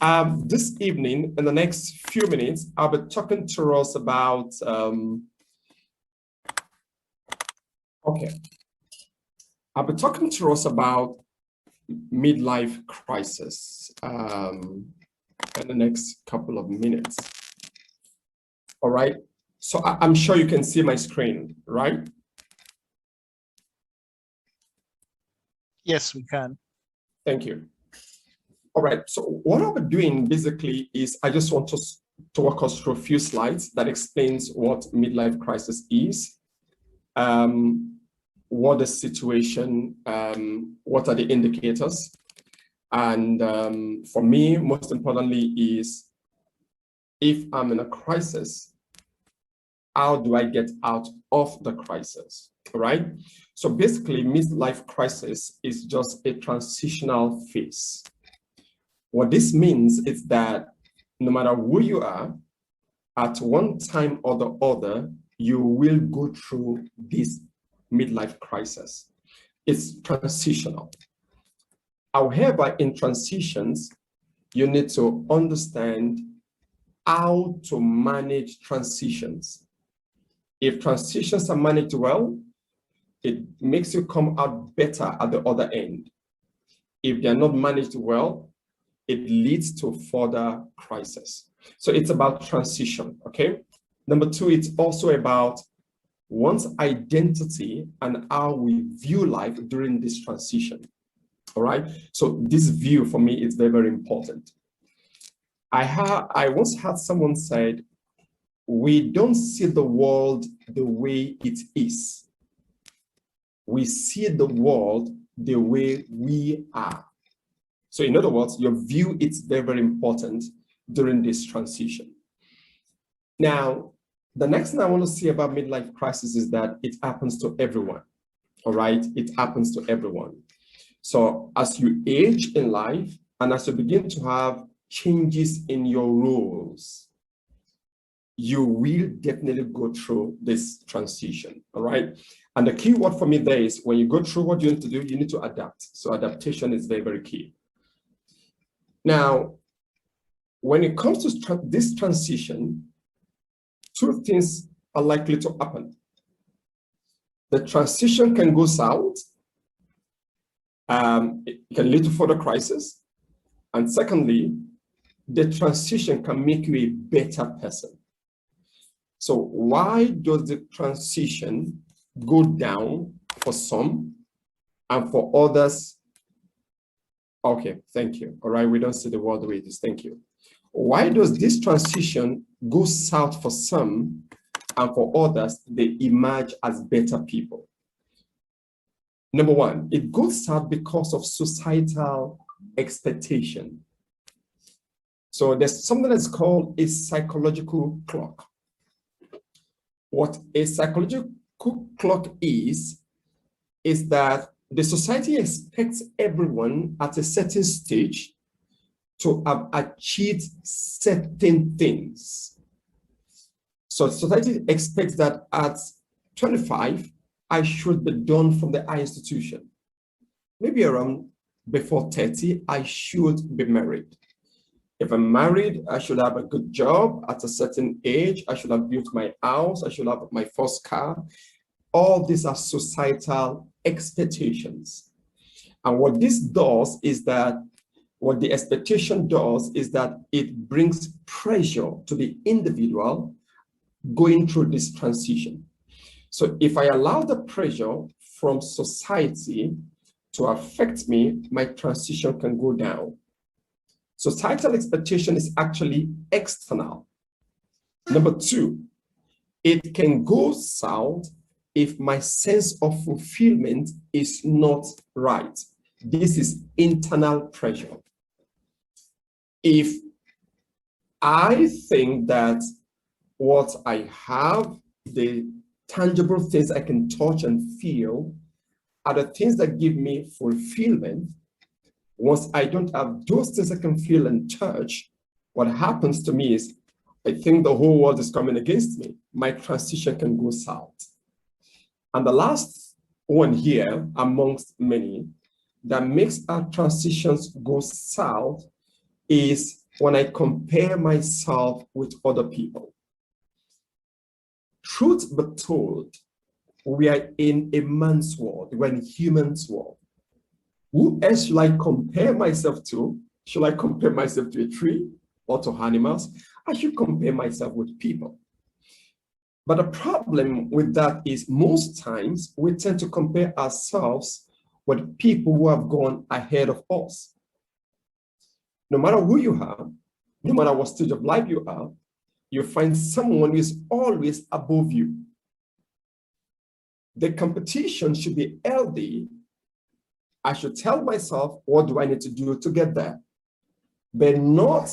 This evening, in the next few minutes, I'll be talking to us about, I'll be talking to us about midlife crisis in the next couple of minutes. All right, so I'm sure you can see my screen, right? Yes, we can. Thank you. All right, so what I'll be doing basically is I just want us to walk us through a few slides that explains what midlife crisis is, what the situation, what are the indicators, and for me, most importantly is if I'm in a crisis, how do I get out of the crisis, all right? So basically, midlife crisis is just a transitional phase. What this means is that no matter who you are, at one time or the other, you will go through this midlife crisis. It's transitional. However, in transitions, you need to understand how to manage transitions. If transitions are managed well, it makes you come out better at the other end. If they're not managed well, it leads to further crisis. So it's about transition, okay? Number two, it's also about one's identity and how we view life during this transition, all right? So this view for me is very, very important. I once had someone said, we don't see the world the way it is. We see the world the way we are. So in other words, your view is very, very important during this transition. Now, the next thing I want to say about midlife crisis is that it happens to everyone, all right? It happens to everyone. So as you age in life and as you begin to have changes in your roles, you will definitely go through this transition, all right? And the key word for me there is when you go through what you need to do, you need to adapt. So adaptation is very, very key. Now, when it comes to this transition, two things are likely to happen. The transition can go south, it can lead to further crisis. And secondly, the transition can make you a better person. So why does the transition go down for some and for others? Okay, thank you. All right, we don't see the world the way it is. Thank you. Why does this transition go south for some and for others, they emerge as better people? Number one, it goes south because of societal expectation. So there's something that's called a psychological clock. What a psychological clock is that the society expects everyone at a certain stage to have achieved certain things. So society expects that at 25, I should be done from the high institution. Maybe around before 30, I should be married. If I'm married, I should have a good job at a certain age. I should have built my house. I should have my first car. All these are societal expectations. And what this does is that, what the expectation does is that it brings pressure to the individual going through this transition. So if I allow the pressure from society to affect me, my transition can go down. Societal expectation is actually external. Number two, it can go south if my sense of fulfillment is not right. This is internal pressure. If I think that what I have, the tangible things I can touch and feel, are the things that give me fulfillment, once I don't have those things I can feel and touch, what happens to me is I think the whole world is coming against me. My transition can go south. And the last one here, amongst many, that makes our transitions go south is when I compare myself with other people. Truth be told, we are in a man's world, we're in a human's world. Who else should I compare myself to? Should I compare myself to a tree or to animals? I should compare myself with people. But the problem with that is most times we tend to compare ourselves with people who have gone ahead of us. No matter who you are, no matter what stage of life you are, you find someone who is always above you. The competition should be healthy. I should tell myself, what do I need to do to get there? But not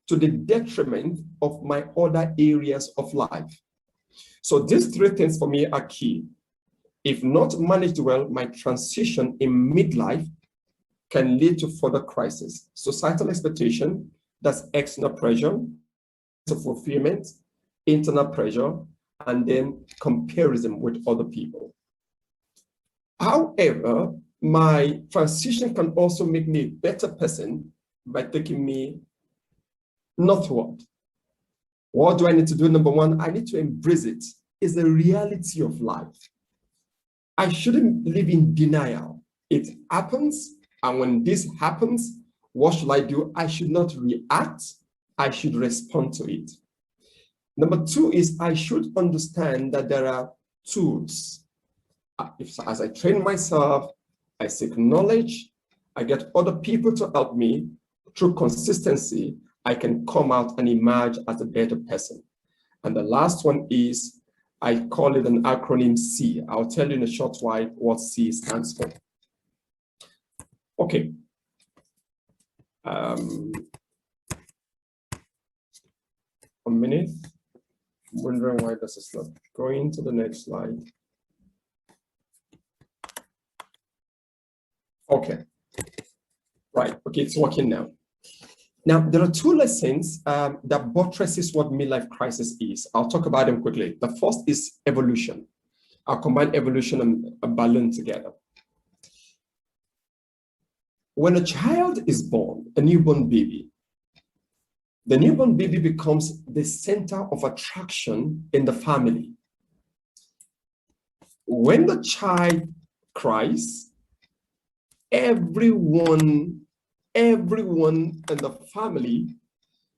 to the detriment of my other areas of life. So these three things for me are key. If not managed well, my transition in midlife can lead to further crisis. Societal expectation, that's external pressure, fulfillment, internal pressure, and then comparison with other people. However, my transition can also make me a better person by taking me northward. What do I need to do? Number one, I need to embrace it. It's the reality of life. I shouldn't live in denial. It happens, and when this happens, what should I do? I should not react. I should respond to it. Number two is I should understand that there are tools. As I train myself, I seek knowledge, I get other people to help me. Through consistency, I can come out and emerge as a better person. And the last one is, I call it an acronym C. I'll tell you in a short while what C stands for. Okay. A minute. I'm wondering why this is not going to the next slide. Okay. Right. Okay, it's working now. Now, there are two lessons that buttresses what midlife crisis is. I'll talk about them quickly. The first is evolution. I'll combine evolution and a balloon together. When a child is born, a newborn baby, the newborn baby becomes the center of attraction in the family. When the child cries, everyone in the family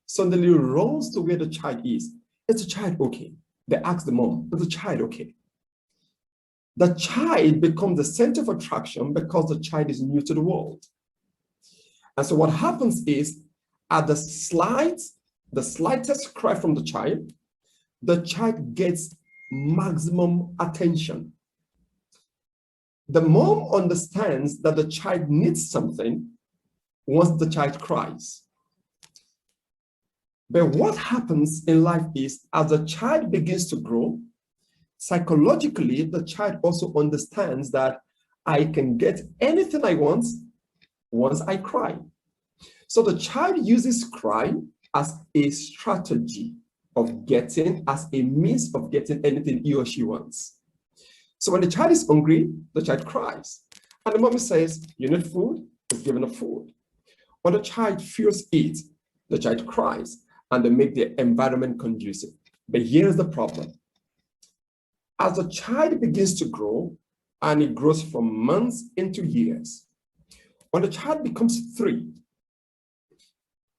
suddenly runs to where the child is. Is the child okay? They ask the mom, is the child okay? The child becomes the center of attraction because the child is new to the world. And so what happens is, at the slightest cry from the child gets maximum attention. The mom understands that the child needs something once the child cries. But what happens in life is, as the child begins to grow, psychologically, the child also understands that I can get anything I want once I cry. So the child uses crying as a strategy of getting, as a means of getting anything he or she wants. So when the child is hungry, the child cries. And the mom says, you need food, is given a food. When the child feels it, the child cries, and they make the environment conducive. But here's the problem. As the child begins to grow, and it grows from months into years, when the child becomes 3,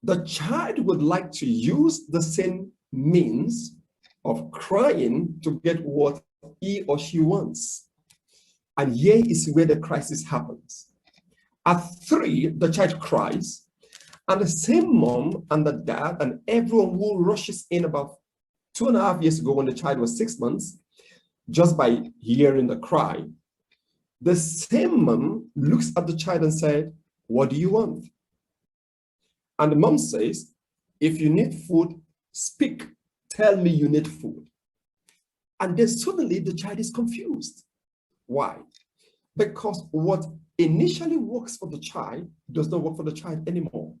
the child would like to use the same means of crying to get what he or she wants. And here is where the crisis happens. At 3, the child cries, and the same mom and the dad and everyone who rushes in about 2.5 years ago when the child was 6 months, just by hearing the cry, the same mom looks at the child and said, what do you want? And the mom says, if you need food, speak, tell me you need food. And then suddenly the child is confused. Why? Because what initially works for the child does not work for the child anymore.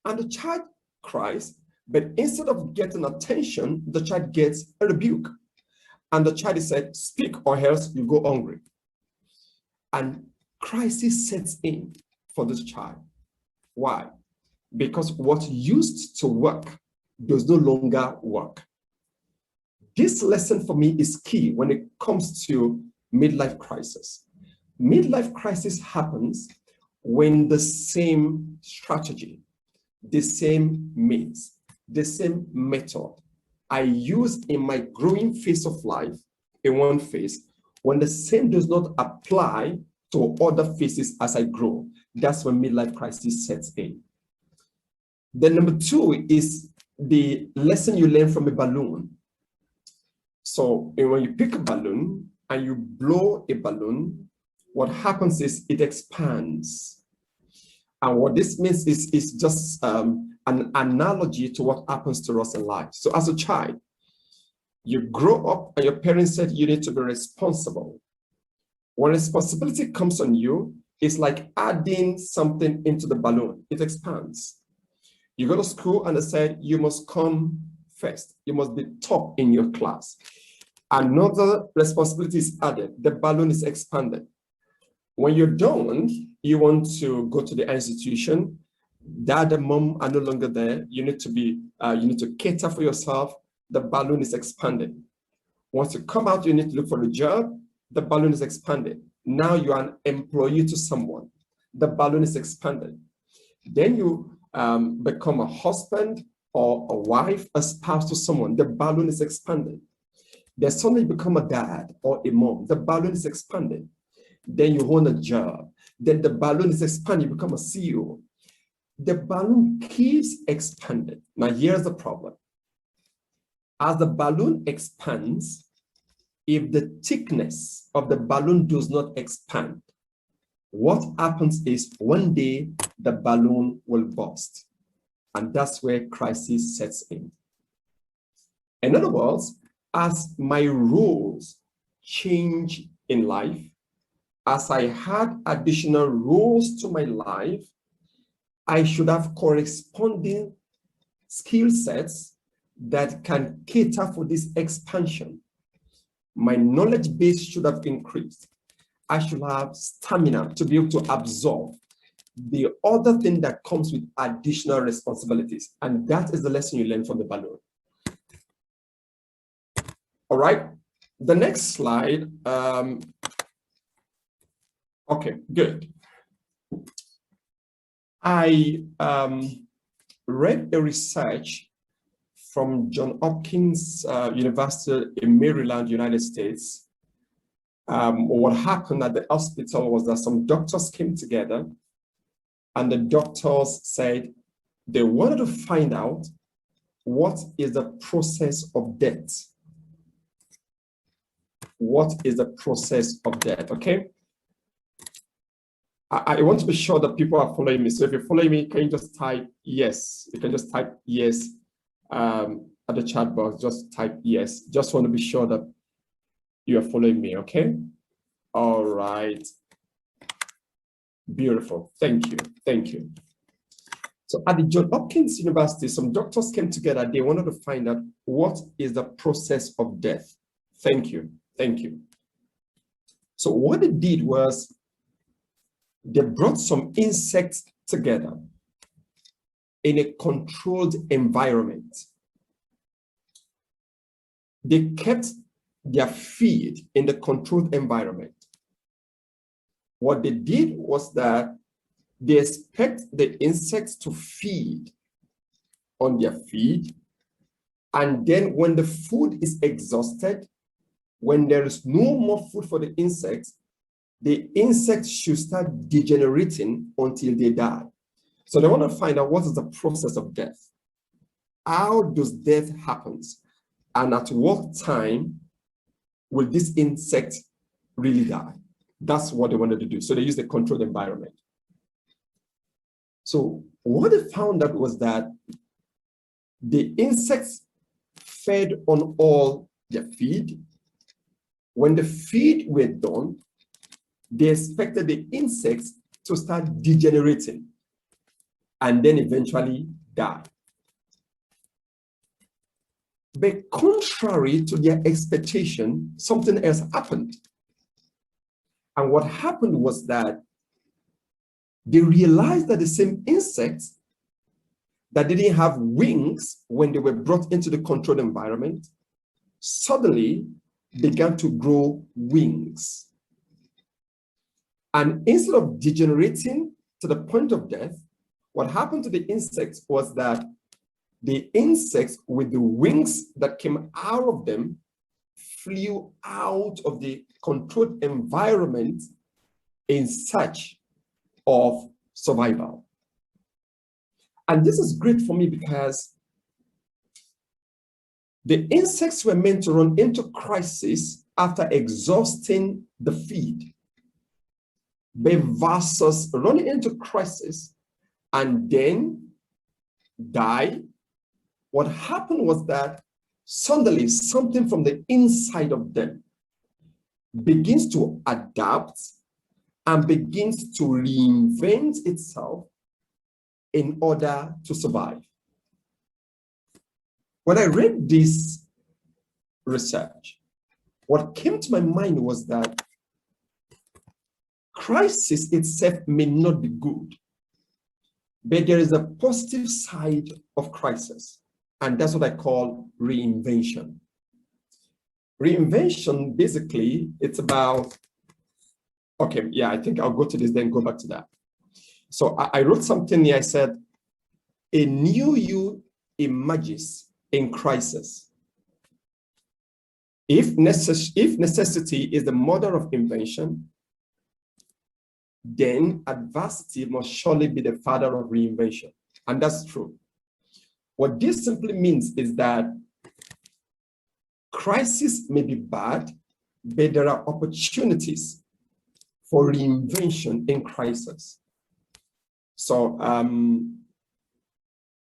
And the child cries, but instead of getting attention, the child gets a rebuke. And the child is said, speak or else you go hungry. And crisis sets in for this child. Why? because what used to work does no longer work. This lesson for me is key when it comes to midlife crisis. Midlife crisis happens when the same strategy, the same means, the same method I use in my growing phase of life in one phase, when the same does not apply to other phases as I grow, that's when midlife crisis sets in. Then number two is the lesson you learn from a balloon. So when you pick a balloon and you blow a balloon, what happens is it expands. And what this means is just an analogy to what happens to us in life. So as a child, you grow up and your parents said you need to be responsible. When responsibility comes on you, it's like adding something into the balloon. It expands. You go to school and they said you must come first. You must be top in your class. Another responsibility is added. The balloon is expanded. When you're done, you want to go to the institution. Dad and mom are no longer there. You need to cater for yourself. The balloon is expanded. Once you come out, you need to look for a job. The balloon is expanded. Now you are an employee to someone. The balloon is expanded. Then you become a husband or a wife, a spouse to someone. The balloon is expanded. Then suddenly you become a dad or a mom. The balloon is expanded. Then you own a job. Then the balloon is expanded. You become a CEO. The balloon keeps expanding. Now here's the problem. As the balloon expands, if the thickness of the balloon does not expand, what happens is one day the balloon will burst. And that's where crisis sets in. In other words, as my roles change in life, as I had additional roles to my life, I should have corresponding skill sets that can cater for this expansion. My knowledge base should have increased. I should have stamina to be able to absorb the other thing that comes with additional responsibilities. And that is the lesson you learn from the balloon. All right, the next slide. Okay, good. I read a research from Johns Hopkins University in Maryland, United States. What happened at the hospital was that some doctors came together and the doctors said they wanted to find out what is the process of death. What is the process of death, okay? I want to be sure that people are following me. So if you're following me, can you just type yes? You can just type yes at the chat box, just type yes. Just want to be sure that you are following me, okay? All right. Beautiful, thank you, thank you. So at the Johns Hopkins University, some doctors came together. They wanted to find out what is the process of death. Thank you, thank you. So what they did was they brought some insects together in a controlled environment. They kept their feed in the controlled environment. What they did was that they expect the insects to feed on their feed. And then when the food is exhausted, when there is no more food for the insects should start degenerating until they die. So they want to find out what is the process of death. How does death happen? And at what time will this insect really die? That's what they wanted to do. So they used a controlled environment. So what they found out was that the insects fed on all their feed. When the feed were done, they expected the insects to start degenerating and then eventually die. But contrary to their expectation, something else happened. And what happened was that they realized that the same insects that didn't have wings when they were brought into the controlled environment suddenly began to grow wings. And instead of degenerating to the point of death, what happened to the insects was that the insects with the wings that came out of them flew out of the controlled environment in search of survival. And this is great for me because the insects were meant to run into crisis after exhausting the feed, but versus running into crisis and then die. What happened was that suddenly something from the inside of them begins to adapt and begins to reinvent itself in order to survive. When I read this research, what came to my mind was that crisis itself may not be good, but there is a positive side of crisis, and that's what I call reinvention. Reinvention, basically, it's about, okay, yeah, I think I'll go to this, then go back to that. So I wrote something here. I said, a new you emerges in crisis. If necessity is the mother of invention, then adversity must surely be the father of reinvention. And that's true. What this simply means is that crisis may be bad, but there are opportunities for reinvention in crisis. So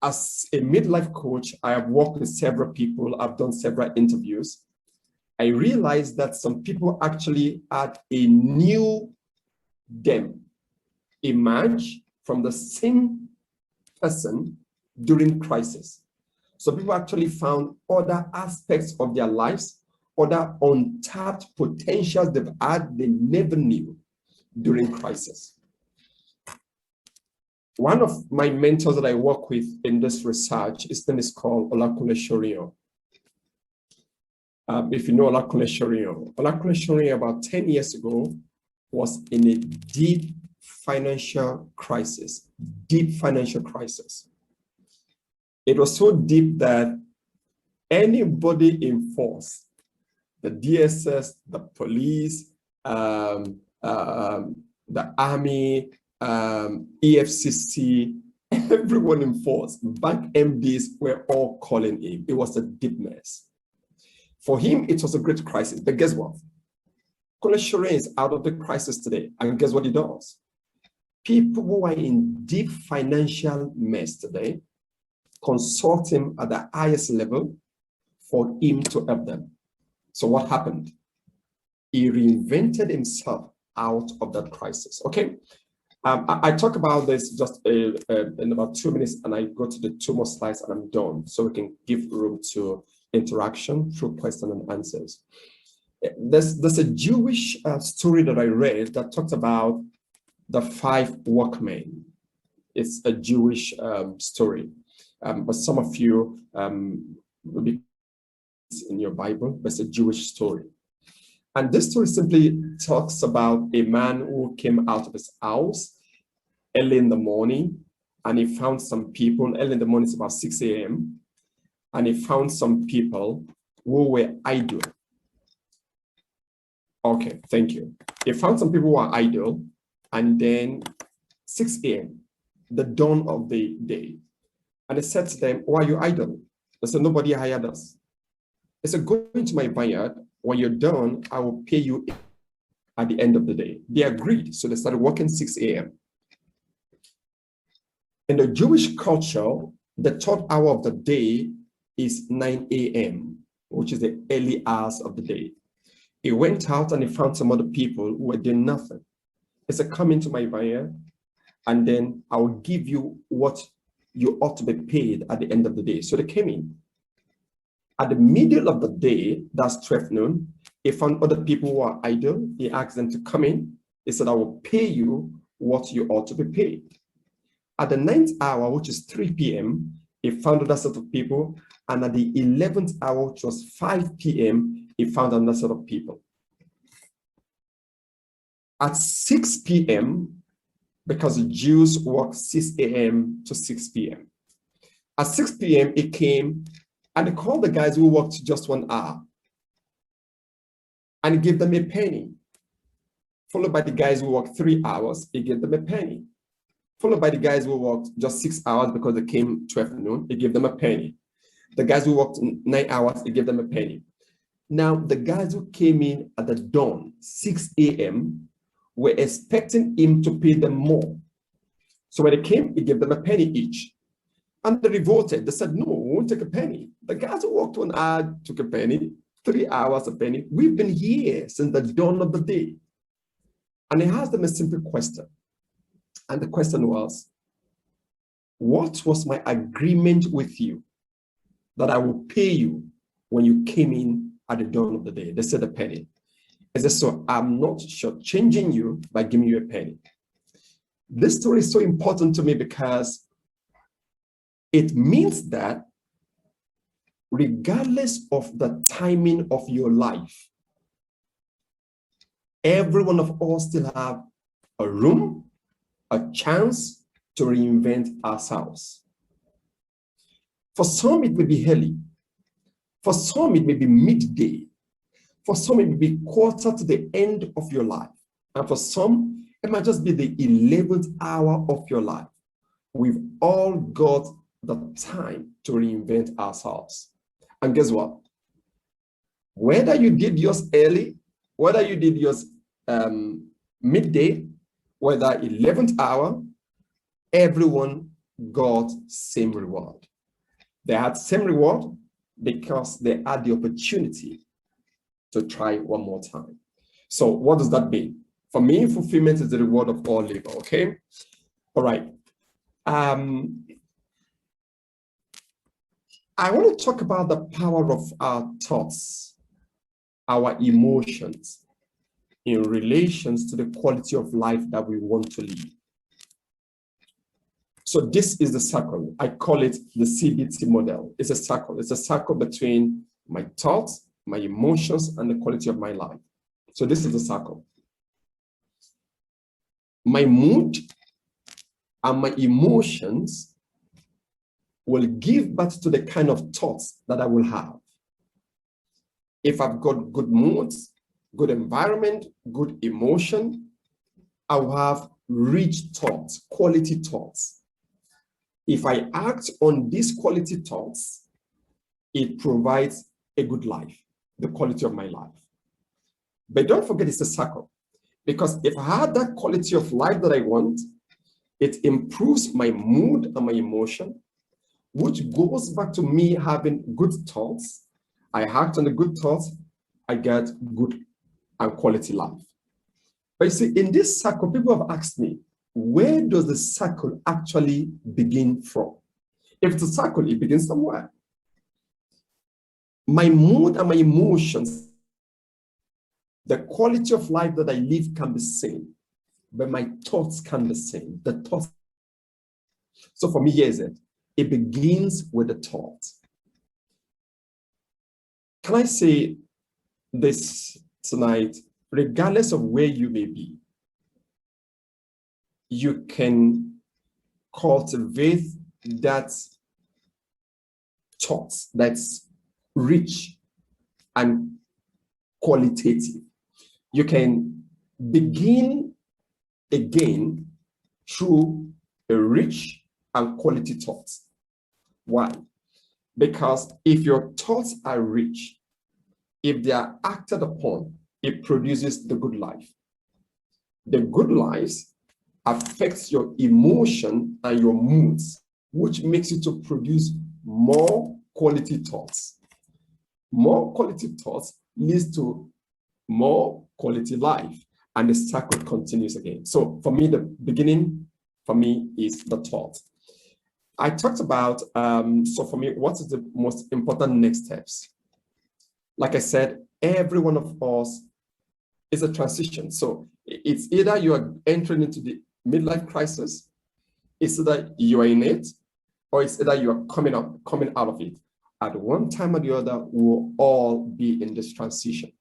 as a midlife coach, I have worked with several people. I've done several interviews. I realized that some people actually had a new them emerge from the same person during crisis. So people actually found other aspects of their lives, other untapped potentials they've had they never knew during crisis. One of my mentors that I work with in this research, his name is called Olakule Shoriyo. If you know Olakule Shoriyo about 10 years ago was in a deep financial crisis. It was so deep that anybody in force, the DSS, the police, the army, EFCC, everyone in force, bank MDs were all calling him. It was a deep mess. For him, it was a great crisis. But guess what? Olakule Shoriyo is out of the crisis today. And guess what he does? People who are in deep financial mess today consult him at the highest level for him to help them. So what happened? He reinvented himself out of that crisis. Okay. I talk about this just in about 2 minutes, and I go to the 2 more slides and I'm done, so we can give room to interaction through question and answers. There's a Jewish story that I read that talks about the 5 workmen. It's a Jewish story, but some of you will be in your Bible, but it's a Jewish story. And this story simply talks about a man who came out of his house early in the morning, and he found some people. Early in the morning, it's about 6 a.m. And he found some people who were idle. Okay, thank you. He found some people who were idle, and then 6 a.m., the dawn of the day. And he said to them, "Why are you idle?" They said, "Nobody hired us." He said, "Go into my vineyard. When you're done, I will pay you at the end of the day." They agreed, so they started working 6 a.m. In the Jewish culture, the 3rd hour of the day is 9 a.m., which is the early hours of the day. He went out and he found some other people who were doing nothing. He said, "Come into my vineyard, and then I will give you what you ought to be paid at the end of the day." So they came in. At the middle of the day, that's 12 noon, he found other people who are idle. He asked them to come in. He said, "I will pay you what you ought to be paid." At the 9th hour, which is 3 p.m., he found another set of people. And at the 11th hour, which was 5 p.m., he found another set of people. At 6 p.m., because the Jews work 6 a.m. to 6 p.m. At 6 p.m., he came and he called the guys who worked just 1 hour and he gave them a penny. Followed by the guys who worked 3 hours, he gave them a penny. Followed by the guys who worked just 6 hours because they came 12 noon, he gave them a penny. The guys who worked 9 hours, he gave them a penny. Now, the guys who came in at the dawn, 6 a.m., were expecting him to pay them more. So when they came, he gave them a penny each. And they revolted. They said, no, we won't take a penny. The guys who worked 1 hour took a penny, 3 hours a penny. We've been here since the dawn of the day. And he asked them a simple question. And the question was, what was my agreement with you that I will pay you when you came in at the dawn of the day? They said a penny. I said, so I'm not shortchanging you by giving you a penny. This story is so important to me because it means that regardless of the timing of your life, every one of us still have a room, a chance to reinvent ourselves. For some, it may be early. For some, it may be midday. For some, it may be quarter to the end of your life. And for some, it might just be the 11th hour of your life. We've all got the time to reinvent ourselves. And guess what? Whether you did yours early, whether you did yours midday, whether 11th hour, everyone got same reward. They had same reward because they had the opportunity to try one more time. So what does that mean? For me, fulfillment is the reward of all labor, okay? All right. I want to talk about the power of our thoughts, our emotions in relations to the quality of life that we want to live. So this is the circle. I call it the CBT model. It's a circle. It's a circle between my thoughts, my emotions, and the quality of my life. So this is the circle. My mood and my emotions will give birth to the kind of thoughts that I will have. If I've got good moods, good environment, good emotion, I will have rich thoughts, quality thoughts. If I act on these quality thoughts, it provides a good life, the quality of my life. But don't forget it's a circle, because if I had that quality of life that I want, it improves my mood and my emotion, which goes back to me having good thoughts. I act on the good thoughts, I get good and quality life. But you see, in this circle, people have asked me, where does the circle actually begin from? If it's a circle, it begins somewhere. My mood and my emotions, the quality of life that I live can be seen, but my thoughts can be seen. The thoughts. So for me, here's it. It begins with the thought. Can I say this tonight? Regardless of where you may be, you can cultivate that thought that's rich and qualitative. You can begin again through a rich and quality thought. Why? Because if your thoughts are rich, if they are acted upon, it produces the good life. The good lives affects your emotion and your moods, which makes you to produce more quality thoughts. More quality thoughts leads to more quality life, and the cycle continues again. So for me, the beginning for me is the thought. I talked about, so for me, what is the most important next steps? Like I said, every one of us is a transition. So it's either you are entering into the midlife crisis, It's either you are in it, or it's either you are coming out of it. At one time or the other, we'll all be in this transition.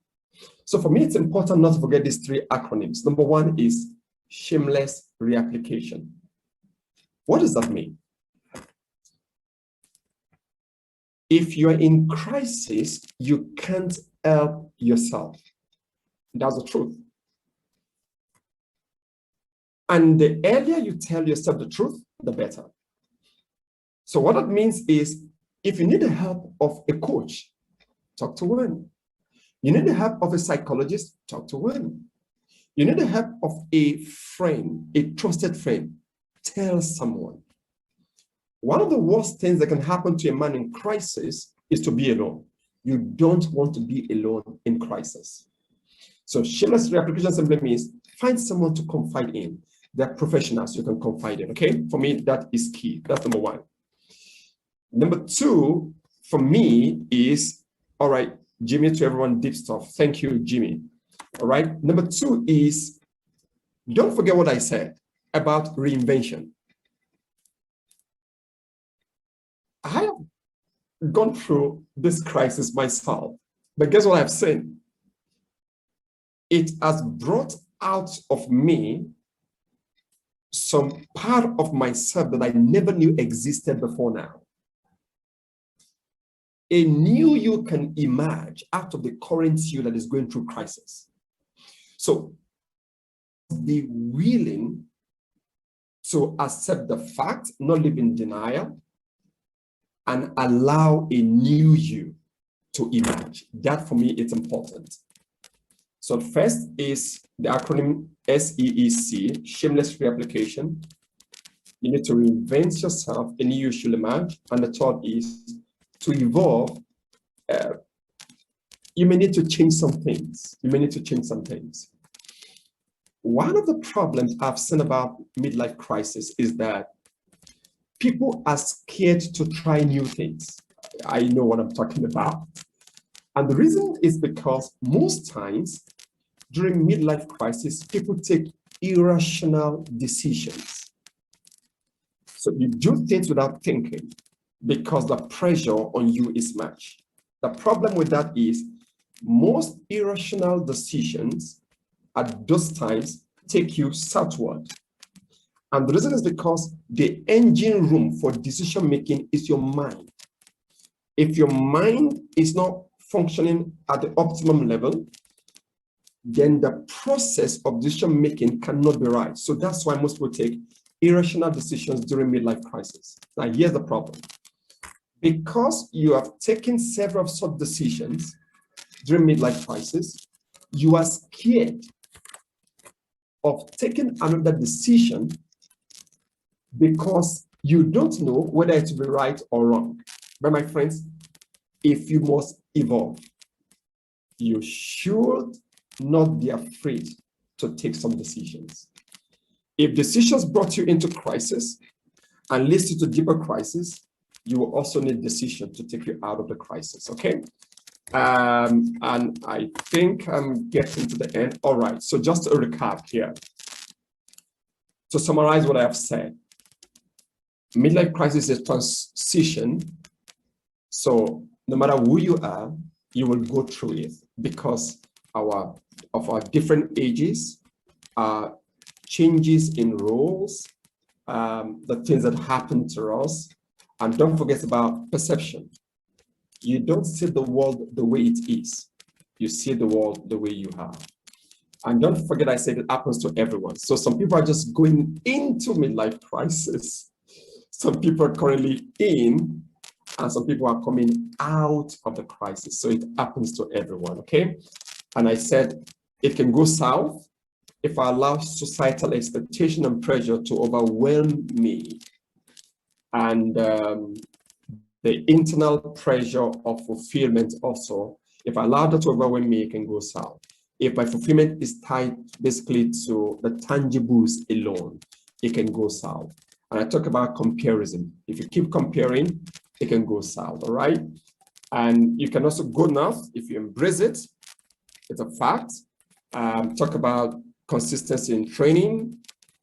So for me, it's important not to forget these three acronyms. Number one is shameless reapplication. What does that mean? If you're in crisis, you can't help yourself. That's the truth. And the earlier you tell yourself the truth, the better. So what that means is, if you need the help of a coach, talk to one. You need the help of a psychologist, talk to one. You need the help of a friend, a trusted friend, tell someone. One of the worst things that can happen to a man in crisis is to be alone. You don't want to be alone in crisis. So shameless reapplication simply means find someone to confide in. They're professionals you can confide in, okay? For me, that is key. That's number one. Number two, for me, is, all right, Jimmy, to everyone, deep stuff. Thank you, Jimmy. All right. Number two is, don't forget what I said about reinvention. I have gone through this crisis myself, but guess what I've seen? It has brought out of me some part of myself that I never knew existed before now. A new you can emerge out of the current you that is going through crisis. So be willing to accept the fact, not live in denial, and allow a new you to emerge. That for me, it's important. So first is the acronym SEEC, shameless reapplication. You need to reinvent yourself, a new you should emerge. And the third is to evolve. You may need to change some things. One of the problems I've seen about midlife crisis is that people are scared to try new things. I know what I'm talking about. And the reason is because most times during midlife crisis, people take irrational decisions. So you do things without thinking because the pressure on you is much. The problem with that is most irrational decisions at those times take you southward. And the reason is because the engine room for decision making is your mind. If your mind is not functioning at the optimum level, then the process of decision making cannot be right. So that's why most people take irrational decisions during midlife crisis. Now, here's the problem. Because you have taken several such decisions during midlife crisis, you are scared of taking another decision because you don't know whether it will be right or wrong. But my friends, if you must evolve, you should not be afraid to take some decisions. If decisions brought you into crisis and leads you to deeper crisis, you will also need decision to take you out of the crisis, okay? And I think I'm getting to the end. All right, so just a recap here. To summarize what I have said, midlife crisis is transition. So no matter who you are, you will go through it because of our different ages, changes in roles, the things that happen to us. And don't forget about perception. You don't see the world the way it is. You see the world the way you are. And don't forget, I said it happens to everyone. So some people are just going into midlife crisis. Some people are currently in, and some people are coming out of the crisis. So it happens to everyone, okay? And I said, it can go south if I allow societal expectation and pressure to overwhelm me. And the internal pressure of fulfillment also, if I allow that to overwhelm me, it can go south. If my fulfillment is tied basically to the tangibles alone, it can go south. And I talk about comparison. If you keep comparing, it can go south, all right? And you can also go north if you embrace it. It's a fact. Talk about consistency in training.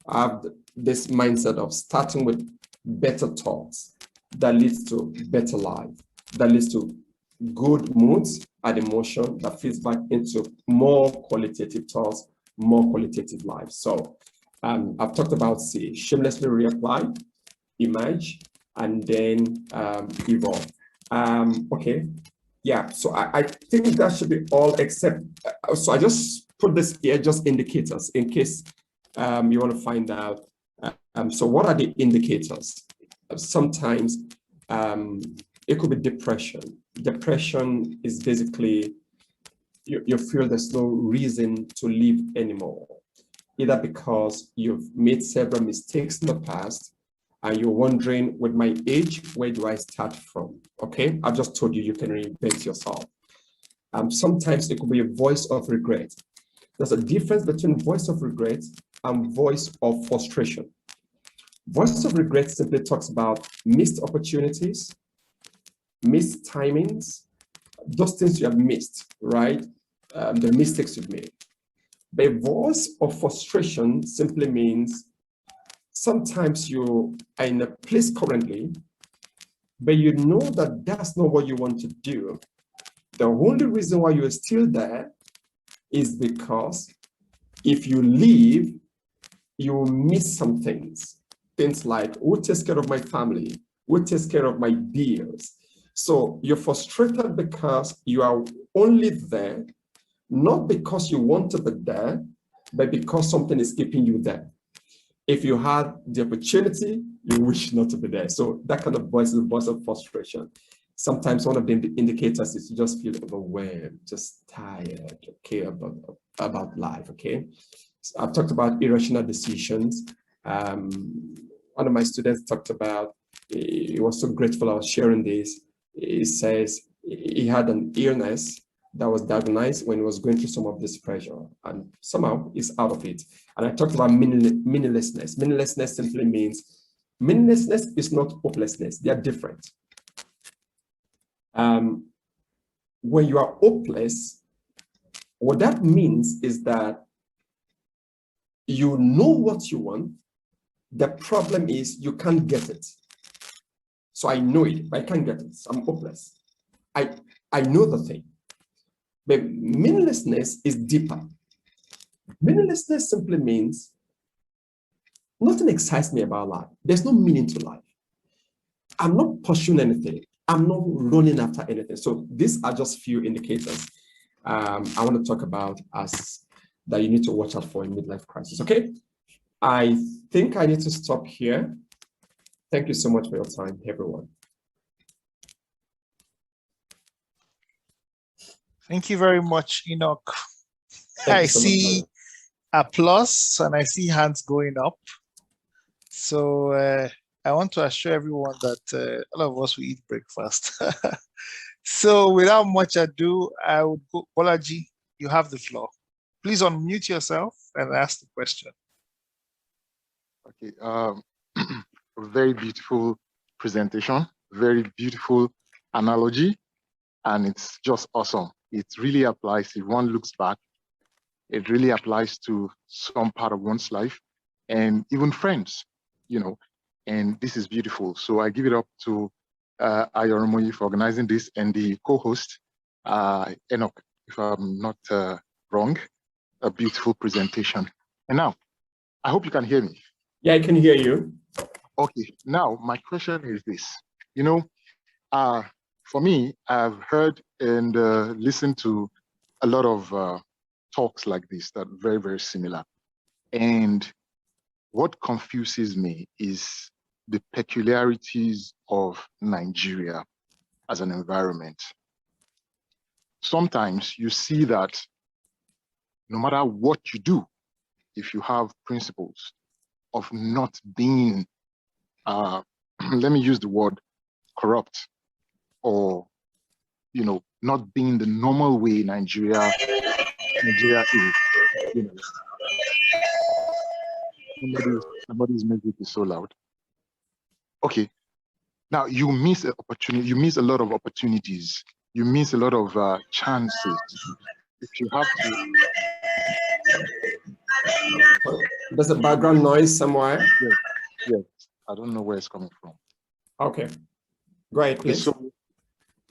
I have this mindset of starting with better thoughts that leads to better life, that leads to good moods and emotion that feeds back into more qualitative thoughts, more qualitative life. So I've talked about C, shamelessly reapply, emerge, and then evolve. Okay, yeah, so I think that should be all except, so I just put this here, just indicators in case you want to find out. So what are the indicators? Sometimes it could be depression. Depression is basically you feel there's no reason to live anymore, either because you've made several mistakes in the past and you're wondering, with my age, where do I start from? Okay, I've just told you, you can reinvent yourself. Sometimes it could be a voice of regret. There's a difference between voice of regret and voice of frustration. Voice of regret simply talks about missed opportunities, missed timings, those things you have missed, right? The mistakes you've made. But voice of frustration simply means sometimes you are in a place currently, but you know that that's not what you want to do. The only reason why you're still there is because if you leave, you will miss some things. Things like, who takes care of my family? Who takes care of my bills? So you're frustrated because you are only there, not because you want to be there, but because something is keeping you there. If you had the opportunity, you wish not to be there. So that kind of voice is a voice of frustration. Sometimes one of the indicators is you just feel overwhelmed, just tired, okay, about life, okay? So I've talked about irrational decisions. One of my students talked about, he was so grateful I was sharing this. He says he had an illness that was diagnosed when he was going through some of this pressure, and somehow he's out of it. And I talked about meaninglessness. Meaninglessness simply means, meaninglessness is not hopelessness. They are different. When you are hopeless, what that means is that you know what you want. The problem is you can't get it. So I know it, but I can't get it. So I'm hopeless. I know the thing. But meaninglessness is deeper. Meaninglessness simply means nothing excites me about life. There's no meaning to life. I'm not pursuing anything. I'm not running after anything. So these are just few indicators I want to talk about as that you need to watch out for in midlife crisis. Okay, I think I need to stop here. Thank you so much for your time, everyone. Thank you very much, Enoch. Thank I you so see much. applause and I see hands going up. So I want to assure everyone that all of us will eat breakfast. So without much ado, I would go, Bolaji, you have the floor. Please unmute yourself and ask the question. Okay, very beautiful presentation, very beautiful analogy, and it's just awesome. It really applies, if one looks back, it really applies to some part of one's life and even friends, you know, and this is beautiful. So I give it up to Ayoromoyi for organizing this and the co-host, Enoch, if I'm not wrong, a beautiful presentation. And now, I hope you can hear me. Yeah, I can hear you. Okay, now my question is this. You know, for me, I've heard and listened to a lot of talks like this that are very, very similar. And what confuses me is the peculiarities of Nigeria as an environment. Sometimes you see that no matter what you do, if you have principles of not being, let me use the word corrupt, or, you know, not being the normal way Nigeria is, you know. Somebody's music is so loud. Okay, now you miss an opportunity, you miss a lot of opportunities, you miss a lot of chances if you have to. There's a background noise somewhere. Yes, yes. I don't know where it's coming from. Okay, go ahead, please. So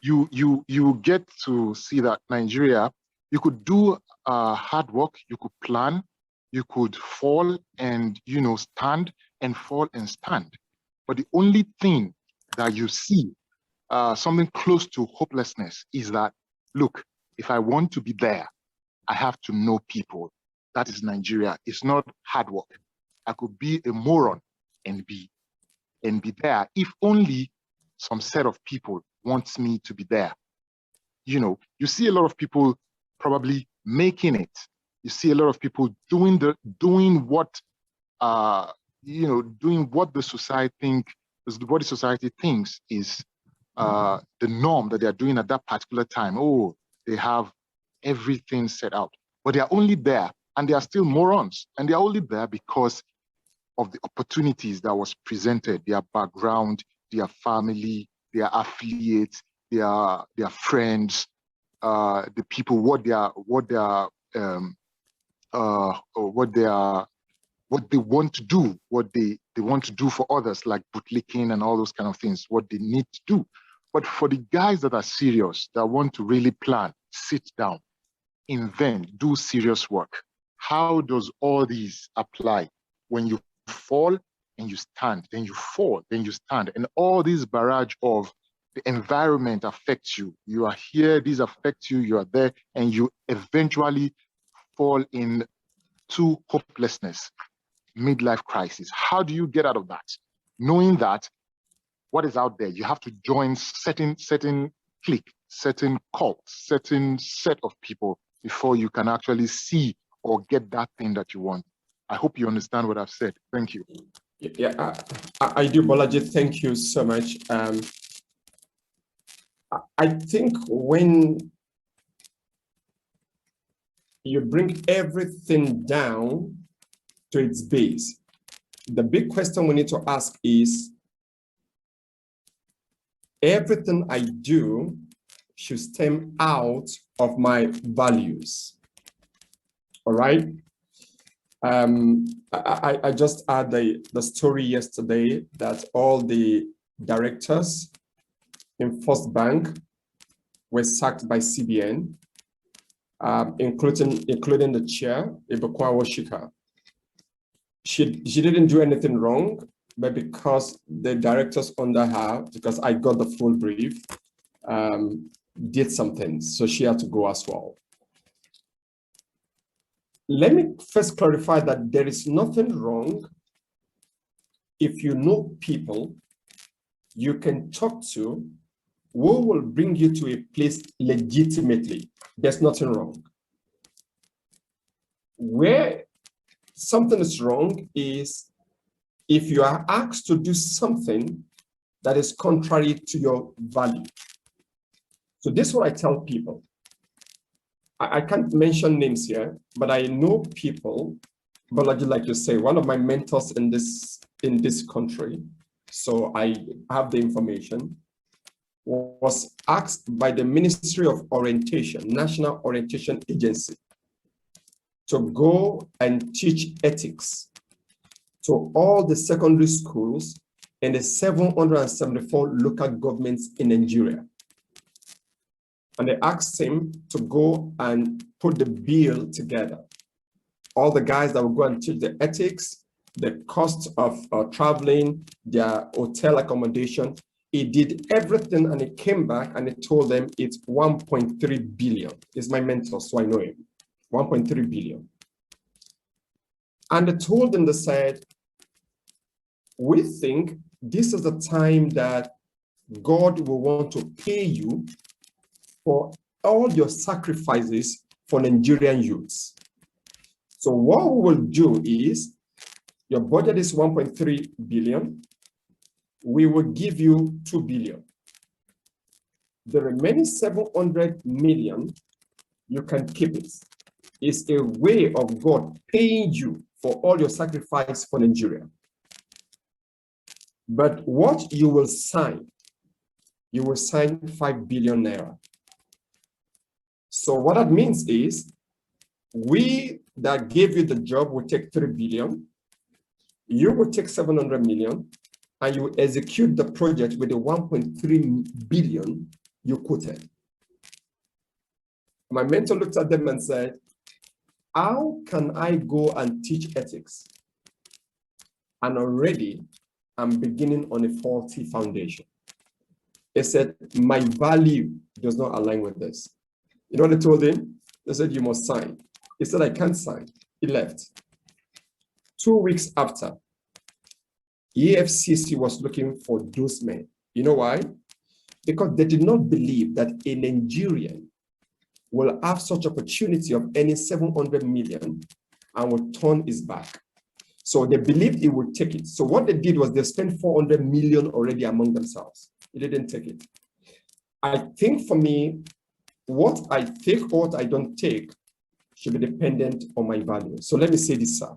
you get to see that Nigeria, you could do hard work, you could plan, you could fall and stand and fall and stand. But the only thing that you see, something close to hopelessness, is that, look, if I want to be there, I have to know people. That is Nigeria. It's not hard work. I could be a moron and be there if only some set of people wants me to be there. You see a lot of people probably making it. You see a lot of people doing what the society thinks is the norm that they are doing at that particular time. Oh, they have everything set out, but they are only there, and they are still morons, and they are only there because of the opportunities that was presented, their background, their family, their affiliates, their friends, the people, what they want to do, what they want to do for others, like bootlicking and all those kind of things, what they need to do. But for the guys that are serious, that want to really plan, sit down, invent, do serious work, how does all these apply? When you fall and you stand, then you fall, then you stand, and all this barrage of the environment affects you. You are here, these affect you, you are there, and you eventually fall into hopelessness, midlife crisis. How do you get out of that? Knowing that what is out there, you have to join certain clique, certain cult, certain set of people before you can actually see or get that thing that you want. I hope you understand what I've said. Thank you. Yeah, I do, Bolaji. Thank you so much. I think when you bring everything down to its base, the big question we need to ask is, everything I do should stem out of my values. All right. I just had the story yesterday that all the directors in First Bank were sacked by CBN, including the chair, Ibukwa Washika. She didn't do anything wrong, but because the directors under her, because I got the full brief, did something, so she had to go as well. Let me first clarify that there is nothing wrong if you know people you can talk to who will bring you to a place legitimately. There's nothing wrong. Where something is wrong is if you are asked to do something that is contrary to your value. So this is what I tell people. I can't mention names here, but I know people, but like you say, one of my mentors in this country, so I have the information, was asked by the Ministry of Orientation, National Orientation Agency, to go and teach ethics to all the secondary schools in the 774 local governments in Nigeria. And they asked him to go and put the bill together. All the guys that will go and teach the ethics, the cost of traveling, their hotel accommodation. He did everything and he came back and he told them it's 1.3 billion. He's my mentor, so I know him. 1.3 billion. And they told them, they said, we think this is the time that God will want to pay you for all your sacrifices for Nigerian youths. So what we will do is, your budget is 1.3 billion. We will give you 2 billion. The remaining 700 million, you can keep it. It's a way of God paying you for all your sacrifice for Nigeria. But what you will sign 5 billion naira. So what that means is, we that gave you the job will take 3 billion. You will take 700 million and you execute the project with the 1.3 billion you quoted. My mentor looked at them and said, how can I go and teach ethics? And already I'm beginning on a faulty foundation. He said, my value does not align with this. You know what they told him? They said, you must sign. He said, I can't sign. He left. 2 weeks after, EFCC was looking for those men. You know why? Because they did not believe that a Nigerian will have such opportunity of earning 700 million and will turn his back. So they believed he would take it. So what they did was they spent 400 million already among themselves. He didn't take it. I think for me, what I take or what I don't take should be dependent on my value. So let me say this, sir.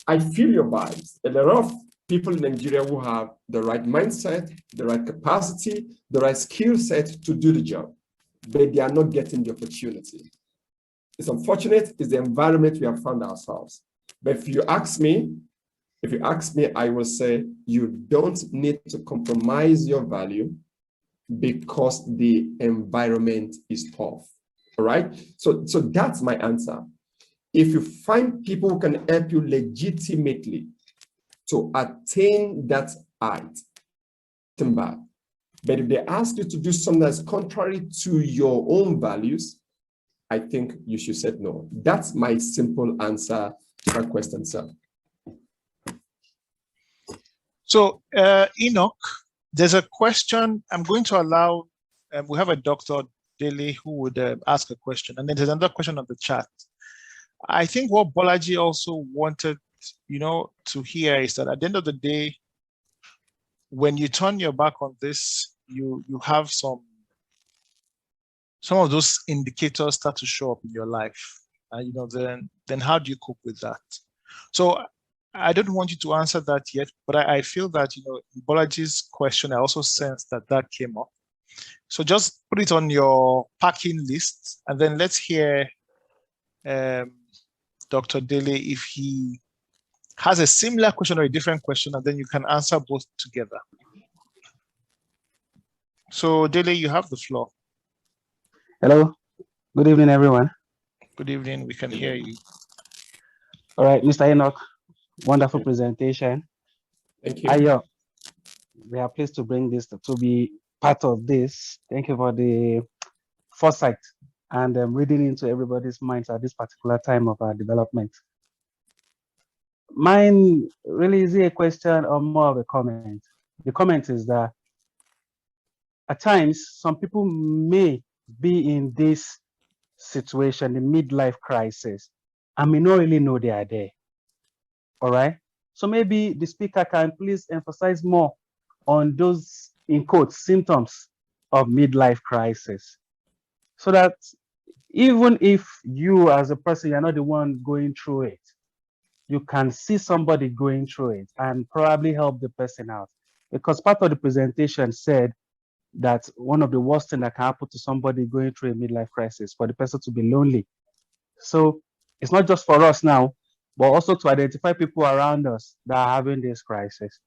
I feel your vibes. A lot of people in Nigeria who have the right mindset, the right capacity, the right skill set to do the job, but they are not getting the opportunity. It's unfortunate, it's the environment we have found ourselves. But if you ask me, I will say you don't need to compromise your value because the environment is tough. All right? So that's my answer. If you find people who can help you legitimately to attain that height, but if they ask you to do something that's contrary to your own values, I think you should say no. That's my simple answer to that question, sir. So, Enoch, there's a question I'm going to allow. We have a Dr. Dele who would ask a question, and then there's another question on the chat. I think what Bolaji also wanted, to hear is that at the end of the day, when you turn your back on this, you have some of those indicators start to show up in your life. Then how do you cope with that? So I don't want you to answer that yet, but I feel that, in Bolaji's question, I also sense that came up. So just put it on your packing list, and then let's hear Dr. Dele if he has a similar question or a different question, and then you can answer both together. So Dele, you have the floor. Hello, good evening, everyone. Good evening, we can hear you. All right, Mr. Enoch, wonderful presentation. Thank you. We are pleased to bring this to be part of this. Thank you for the foresight and reading into everybody's minds at this particular time of our development. Mine really is a question or more of a comment. The comment is that at times, some people may be in this situation, the midlife crisis, and may not really know they are there. All right. So maybe the speaker can please emphasize more on those, in quotes, symptoms of midlife crisis, so that even if you as a person, you're not the one going through it, you can see somebody going through it and probably help the person out. Because part of the presentation said that one of the worst things that can happen to somebody going through a midlife crisis for the person to be lonely. So it's not just for us now, but also to identify people around us that are having this crisis.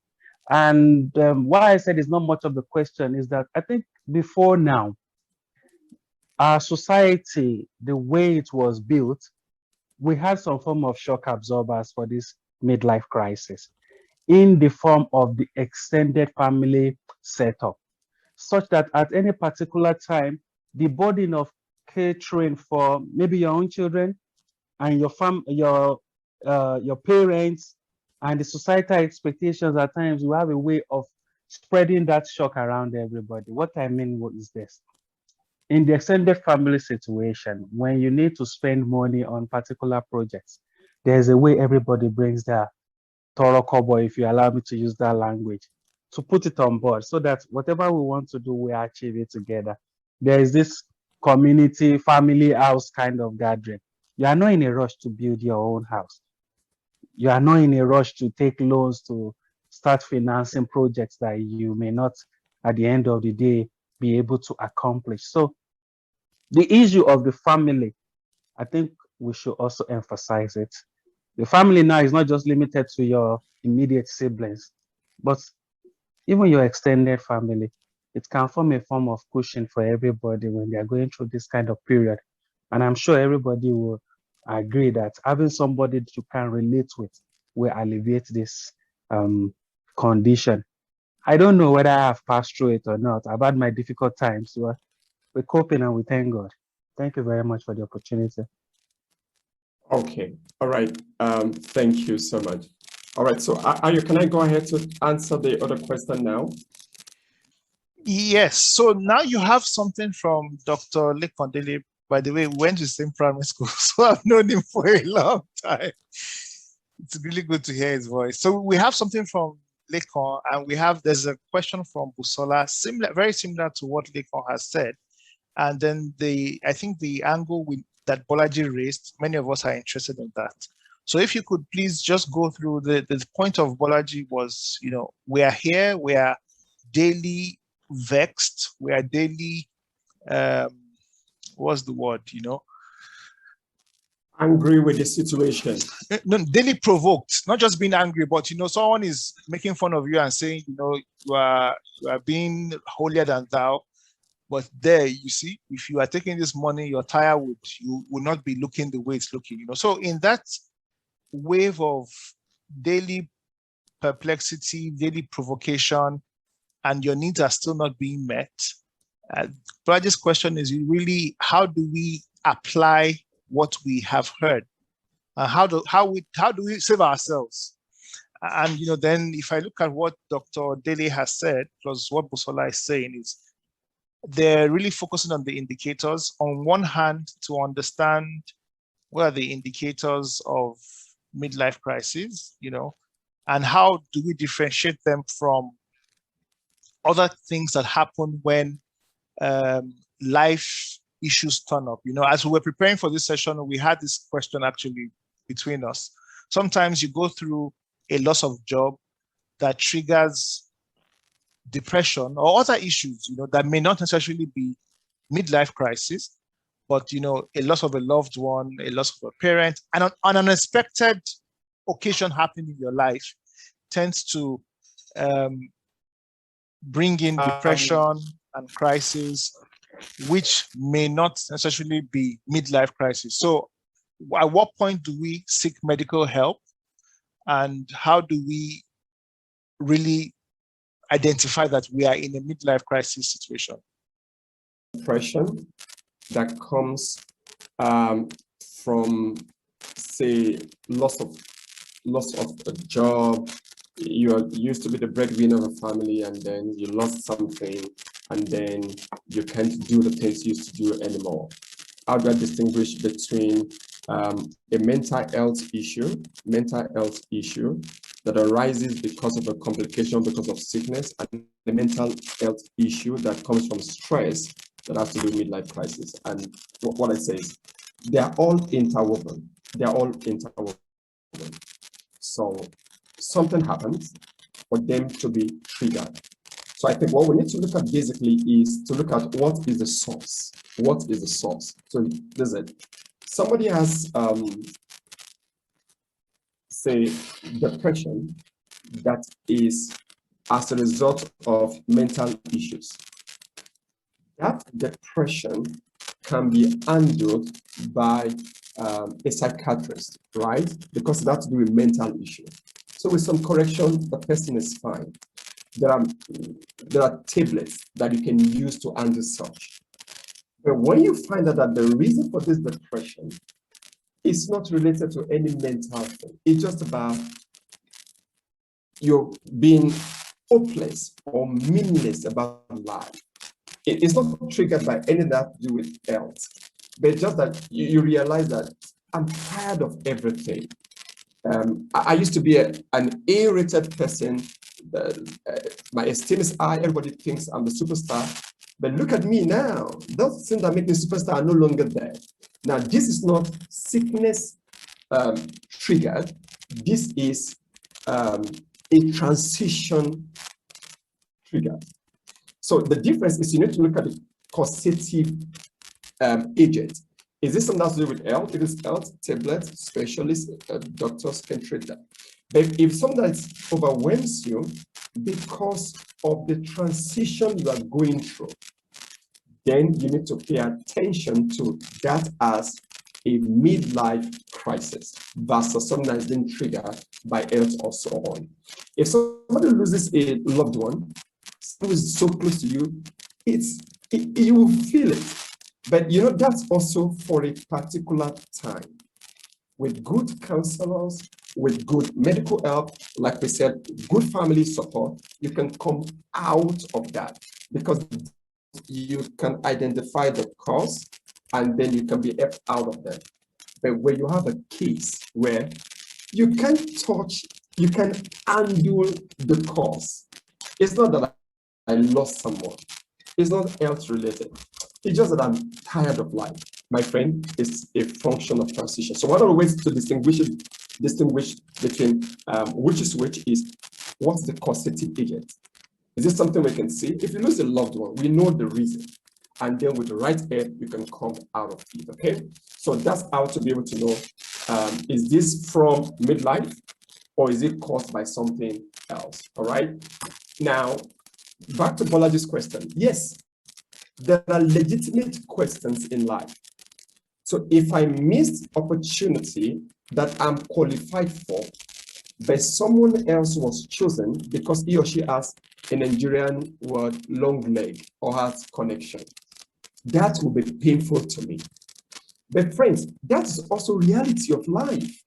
And why I said it's not much of the question is that I think before now, our society, the way it was built, we had some form of shock absorbers for this midlife crisis in the form of the extended family setup, such that at any particular time, the burden of catering for maybe your own children and your parents and the societal expectations at times will have a way of spreading that shock around everybody. What I mean is this. In the extended family situation, when you need to spend money on particular projects, there's a way everybody brings their Toro Kobo, if you allow me to use that language, to put it on board so that whatever we want to do, we achieve it together. There is this community, family house kind of gathering. You are not in a rush to build your own house. You are not in a rush to take loans to start financing projects that you may not, at the end of the day, be able to accomplish. So The issue of the family, I think we should also emphasize it. The family now is not just limited to your immediate siblings, but even your extended family. It can form a form of cushion for everybody when they are going through this kind of period. And I'm sure everybody will agree that having somebody that you can relate with will alleviate this condition. I don't know whether I have passed through it or not. I've had my difficult times, but we're coping and we thank God. Thank you very much for the opportunity. Okay, all right. Thank you so much. All right, so Ayo, can I go ahead to answer the other question now? Yes. So now you have something from Dr. Lekondele. By the way, we went to the same primary school, so I've known him for a long time. It's really good to hear his voice. So we have something from Lekon, and there's a question from Busola, very similar to what Lekon has said. And then I think the angle that Bolaji raised, many of us are interested in that. So if you could please just go through the point of Bolaji was, we are here, we are daily vexed, we are daily, what's the word, Angry with the situation. No, daily provoked, not just being angry, but someone is making fun of you and saying, you are being holier than thou. But there, you see, if you are taking this money, your tire would not be looking the way it's looking. So in that wave of daily perplexity, daily provocation, and your needs are still not being met, Bolaji's question is really, how do we apply what we have heard? How do we save ourselves? And then if I look at what Dr. Dele has said, plus what Busola is saying, is they're really focusing on the indicators. On one hand, to understand what are the indicators of midlife crisis, and how do we differentiate them from other things that happen when life issues turn up. As we were preparing for this session, we had this question actually between us. Sometimes you go through a loss of job that triggers depression or other issues, that may not necessarily be midlife crisis, but, a loss of a loved one, a loss of a parent, and an unexpected occasion happening in your life tends to bring in depression and crisis, which may not necessarily be midlife crisis. So at what point do we seek medical help, and how do we really identify that we are in a midlife crisis situation? Depression that comes from, say, loss of a job. You are used to be the breadwinner of a family, and then you lost something, and then you can't do the things you used to do anymore. How do I distinguish between a mental health issue that arises because of a complication, because of sickness, and the mental health issue that comes from stress that has to do with midlife crisis? And what I say is, they are all interwoven. So something happens for them to be triggered. So I think what we need to look at basically is to look at what is the source. What is the source? So this is it. Somebody has, say, depression that is as a result of mental issues. That depression can be handled by a psychiatrist, right? Because it has to do with mental issue. So with some correction, the person is fine. There are tablets that you can use to handle such. But when you find out that the reason for this depression is not related to any mental thing, it's just about you being hopeless or meaningless about life. It's not triggered by anything that has to do with health, but just that you realize that I'm tired of everything. I used to be an A-rated person. My esteem is high. Everybody thinks I'm the superstar. But look at me now. Those things that make me superstar are no longer there. Now, this is not sickness triggered. This is a transition trigger. So the difference is you need to look at the causative agent. Is this something that's to do with health? It is health, tablets, specialists, doctors can treat that. But if something that overwhelms you because of the transition you are going through, then you need to pay attention to that as a midlife crisis versus something that's been triggered by health or so on. If somebody loses a loved one, who is so close to you, you will feel it. But you know, that's also for a particular time. With good counselors, with good medical help, like we said, good family support, you can come out of that because you can identify the cause and then you can be helped out of that. But when you have a case where you can't touch, you can undo the cause. It's not that I lost someone. It's not health related. It's just that I'm tired of life. My friend, is a function of transition. So one of the ways to distinguish between which is which is what's the causative agent? Is this something we can see? If you lose a loved one, we know the reason. And then with the right help, you can come out of it, okay? So that's how to be able to know, is this from midlife or is it caused by something else, all right? Now, back to Bolaji's question. Yes, there are legitimate questions in life. So if I missed opportunity that I'm qualified for, but someone else was chosen because he or she has a Nigerian word, long leg, or has connection, that will be painful to me. But friends, that's also reality of life.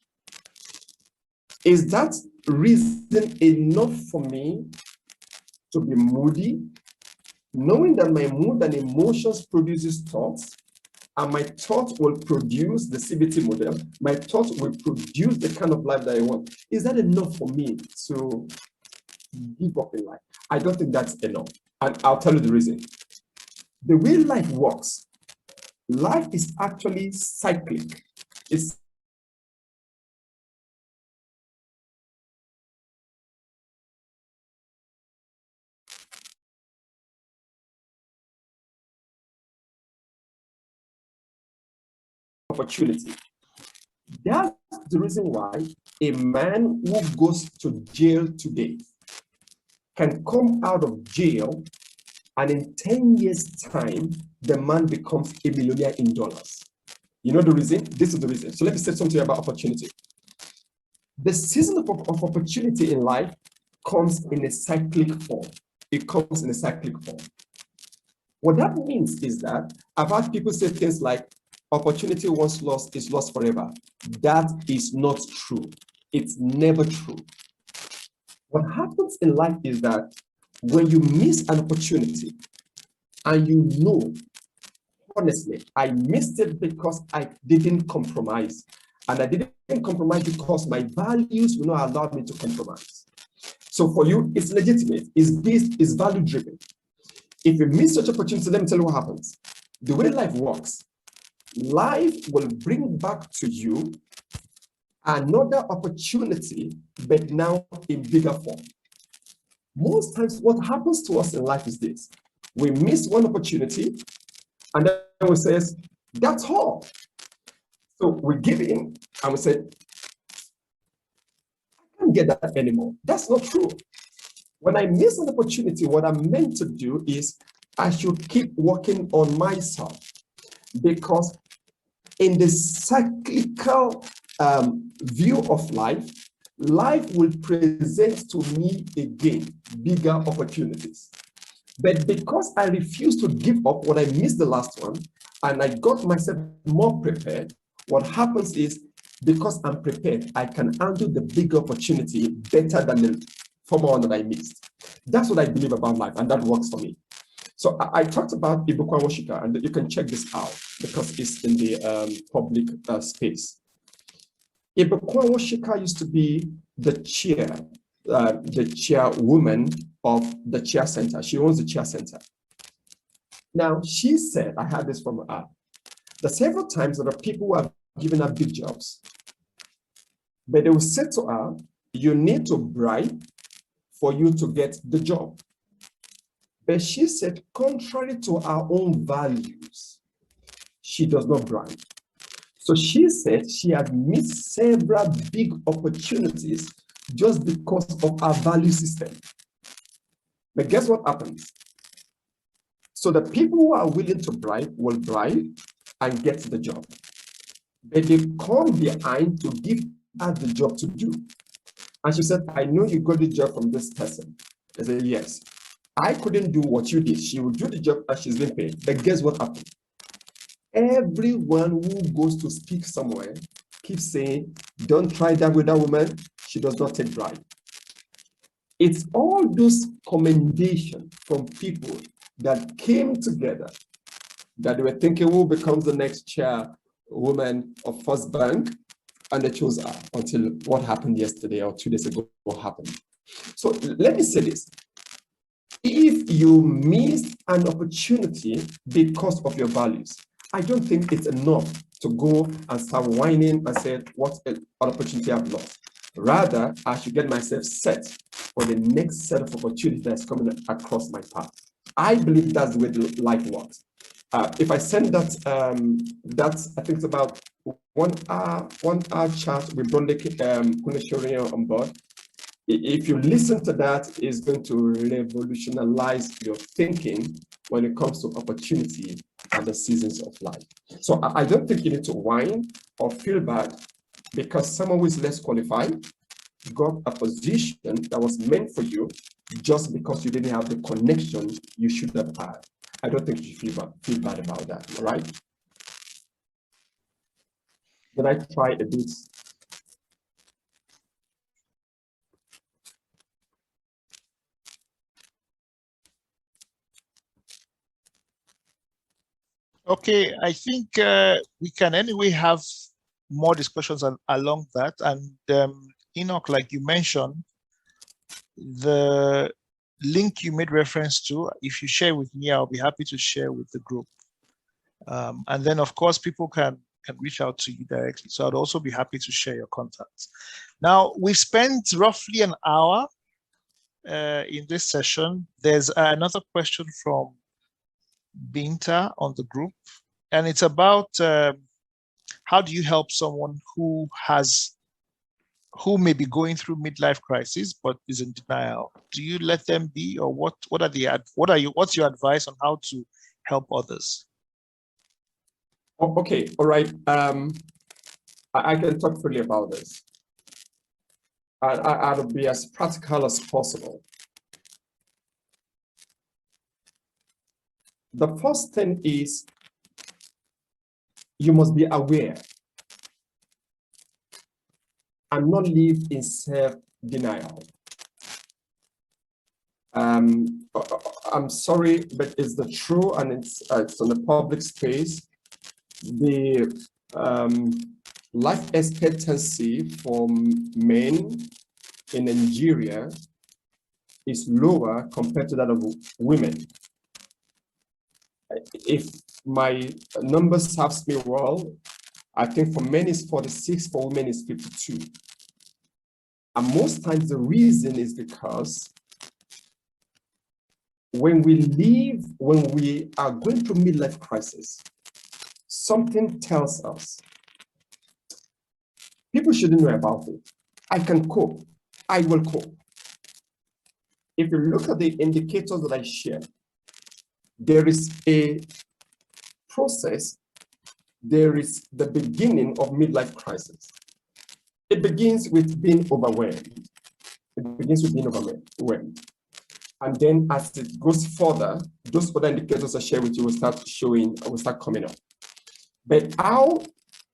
Is that reason enough for me to be moody, knowing that my mood and emotions produces thoughts, and my thought will produce the CBT model, my thought will produce the kind of life that I want? Is that enough for me to give up in life? I don't think that's enough. And I'll tell you the reason. The way life works, life is actually cyclic. It's opportunity. That's the reason why a man who goes to jail today can come out of jail, and in 10 years' time, the man becomes a millionaire in dollars. You know the reason? This is the reason. So let me say something about opportunity. The season of opportunity in life comes in a cyclic form. It comes in a cyclic form. What that means is that I've had people say things like, opportunity once lost is lost forever. That is not true. It's never true. What happens in life is that when you miss an opportunity and you know, honestly, I missed it because I didn't compromise. And I didn't compromise because my values will not allow me to compromise. So for you, it's legitimate. It's value driven. If you miss such opportunity, let me tell you what happens. The way life works, life will bring back to you another opportunity, but now in bigger form. Most times, what happens to us in life is this. We miss one opportunity, and then we say, that's all. So we give in, and we say, I can't get that anymore. That's not true. When I miss an opportunity, what I'm meant to do is I should keep working on myself, because in the cyclical view of life, life will present to me again bigger opportunities. But because I refuse to give up what I missed the last one, and I got myself more prepared, what happens is, because I'm prepared, I can handle the bigger opportunity better than the former one that I missed. That's what I believe about life, and that works for me. So I talked about Ibukwa Washika, and you can check this out because it's in the public space. Ibukwa Washika used to be the chairwoman of the chair center. She owns the chair center. Now, she said, I had this from her, that several times there are people who have given her big jobs, but they will say to her, you need to bribe for you to get the job. But she said, contrary to her own values, she does not brag. So she said she had missed several big opportunities just because of our value system. But guess what happens? So the people who are willing to bribe will bribe and get the job. But they come behind to give her the job to do. And she said, I know you got the job from this person. I said, yes. I couldn't do what you did. She will do the job as she's been paid. But guess what happened? Everyone who goes to speak somewhere keeps saying, don't try that with that woman. She does not take bribe. It's all those commendations from people that came together that they were thinking who becomes the next chairwoman of First Bank, and they chose her until what happened yesterday or 2 days ago, what happened. So let me say this. If you miss an opportunity because of your values, I don't think it's enough to go and start whining and say, what an opportunity I've lost. Rather, I should get myself set for the next set of opportunities that's coming across my path. I believe that's the way life works. If I send that, I think it's about 1 hour chat with Bronde Kuneshorian on board. If you listen to that, it's going to revolutionize your thinking when it comes to opportunity and the seasons of life. So I don't think you need to whine or feel bad because someone who is less qualified got a position that was meant for you just because you didn't have the connection you should have had. I don't think you should feel bad about that, all right? Did I try a bit? Okay, I think we can anyway have more discussions along that. And Enoch, like you mentioned, the link you made reference to, if you share with me, I'll be happy to share with the group. And then, of course, people can reach out to you directly. So I'd also be happy to share your contacts. Now, we've spent roughly an hour in this session. There's another question from Binta on the group, and it's about how do you help someone who may be going through midlife crisis but is in denial? Do you let them be, or what's your advice on how to help others? Okay, all right. I can talk freely about this. I'll be as practical as possible. The first thing is you must be aware and not live in self-denial. I'm sorry, but it's the truth, and it's on the public space. The life expectancy for men in Nigeria is lower compared to that of women. If my numbers serves me well, I think for men is 46, for women is 52. And most times the reason is because when we are going through midlife crisis, something tells us people shouldn't know about it. I can cope. I will cope. If you look at the indicators that I share, there is a process. There is the beginning of midlife crisis. It begins with being overwhelmed. It begins with being overwhelmed. And then as it goes further, those other indicators I share with you will start coming up. But how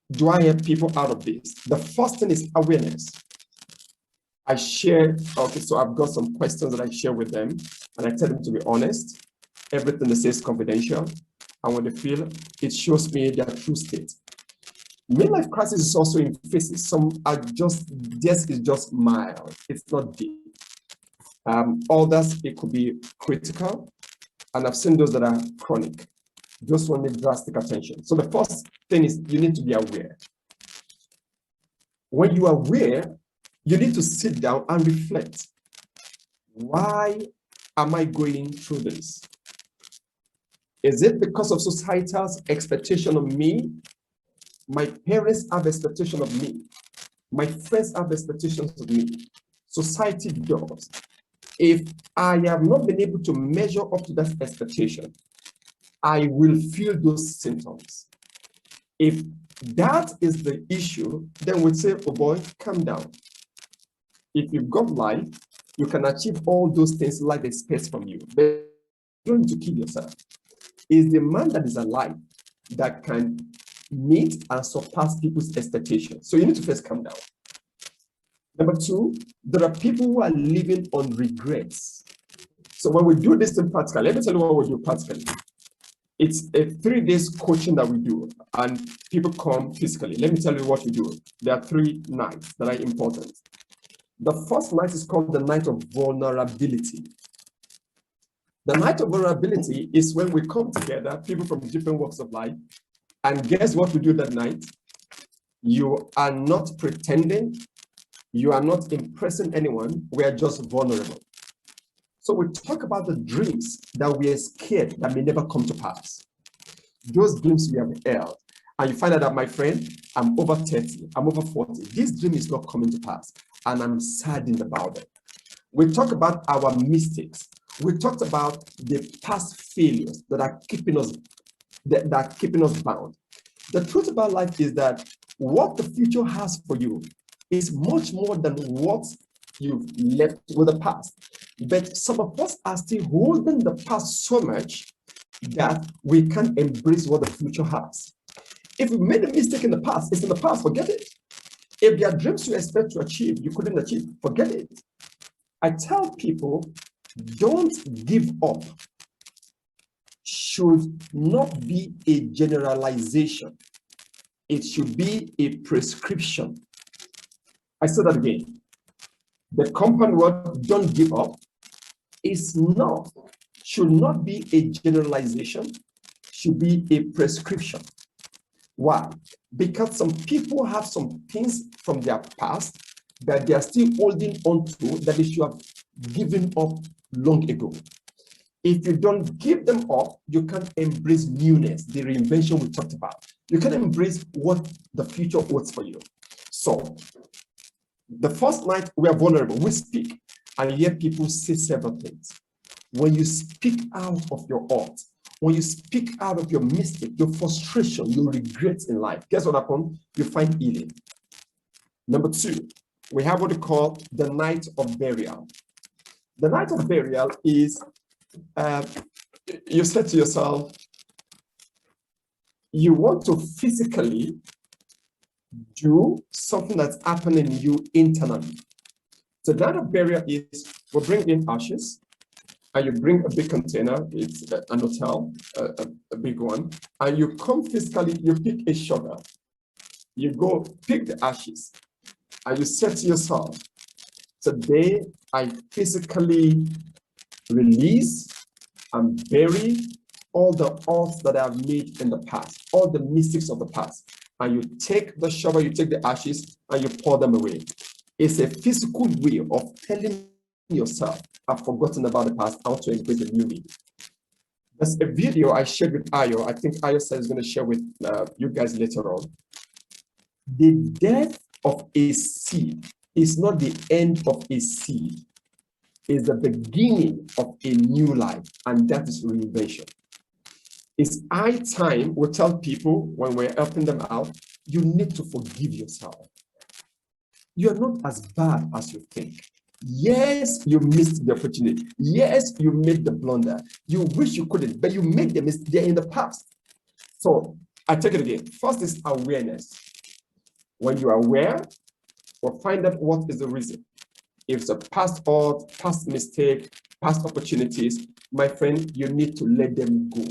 do I help people out of this? The first thing is awareness. I share, okay, so I've got some questions that I share with them, and I tell them to be honest. Everything they say is confidential. And when they feel, it shows me their true state. Midlife crisis is also in phases. Some are this is just mild. It's not deep. Others, it could be critical. And I've seen those that are chronic. Those one need drastic attention. So the first thing is you need to be aware. When you are aware, you need to sit down and reflect. Why am I going through this? Is it because of societal's expectation of me? My parents have expectation of me. My friends have expectations of me. Society does. If I have not been able to measure up to that expectation, I will feel those symptoms. If that is the issue, then we'd say, oh boy, calm down. If you've got life, you can achieve all those things life expects from you. But you don't need to kill yourself. It's the man that is alive that can meet and surpass people's expectations. So you need to first calm down. Number two, there are people who are living on regrets. So when we do this in practical, let me tell you what we do practically. It's a 3 days coaching that we do, and people come physically. Let me tell you what we do. There are 3 nights that are important. The first night is called the night of vulnerability. The night of vulnerability is when we come together, people from different walks of life, and guess what we do that night? You are not pretending, you are not impressing anyone, we are just vulnerable. So we talk about the dreams that we are scared that may never come to pass. Those dreams we have held. And you find out that, my friend, I'm over 30, I'm over 40. This dream is not coming to pass, and I'm saddened about it. We talk about our mistakes. We talked about the past failures that are keeping us bound. The truth about life is that what the future has for you is much more than what you've left with the past. But some of us are still holding the past so much that we can't embrace what the future has. If we made a mistake in the past, it's in the past, forget it. If there are dreams you expect to achieve, you couldn't achieve, forget it. I tell people, don't give up should not be a generalization. It should be a prescription. I say that again. The compound word, don't give up, should not be a generalization, should be a prescription. Why? Because some people have some things from their past that they are still holding on to that they should have given up long ago. If you don't give them up, you can't embrace newness, the reinvention we talked about. You can embrace what the future holds for you. So, the first night we are vulnerable, we speak, and you hear people say several things. When you speak out of your heart, when you speak out of your mistake, your frustration, your regrets in life, guess what happens? You find healing. Number 2, we have what we call the night of burial. The night of burial is, you said to yourself, you want to physically do something that's happening in you internally. So the night of burial is, we bring in ashes, and you bring a big container, it's an hotel, a big one, and you come physically, you pick a shovel, you go pick the ashes, and you say to yourself, today I physically release and bury all the odds that I have made in the past, all the mistakes of the past, and you take the shovel, you take the ashes, and you pour them away. It's a physical way of telling yourself, I've forgotten about the past, I want to embrace the new me. There's a video I shared with Ayo. I think Ayo said he's going to share with you guys later on. The death of a seed is not the end of a seed. It's the beginning of a new life, and that is reinvention. It's high time we tell people when we're helping them out, you need to forgive yourself. You're not as bad as you think. Yes, you missed the opportunity. Yes, you made the blunder. You wish you couldn't, but you made the mistake in the past. So I take it again. First is awareness. When you are aware, we'll find out what is the reason. If it's a past fault, past mistake, past opportunities, my friend, you need to let them go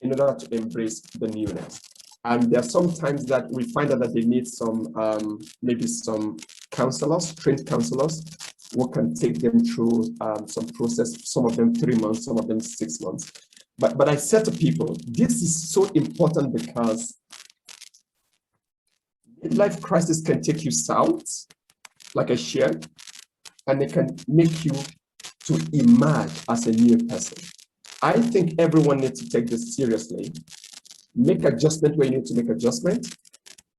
in order to embrace the newness. And there are some times that we find out that they need some, maybe some counselors, trained counselors, who can take them through some process, some of them 3 months, some of them 6 months. But I said to people, this is so important because midlife crisis can take you south, like I shared, and it can make you to emerge as a new person. I think everyone needs to take this seriously. Make adjustment where you need to make adjustment.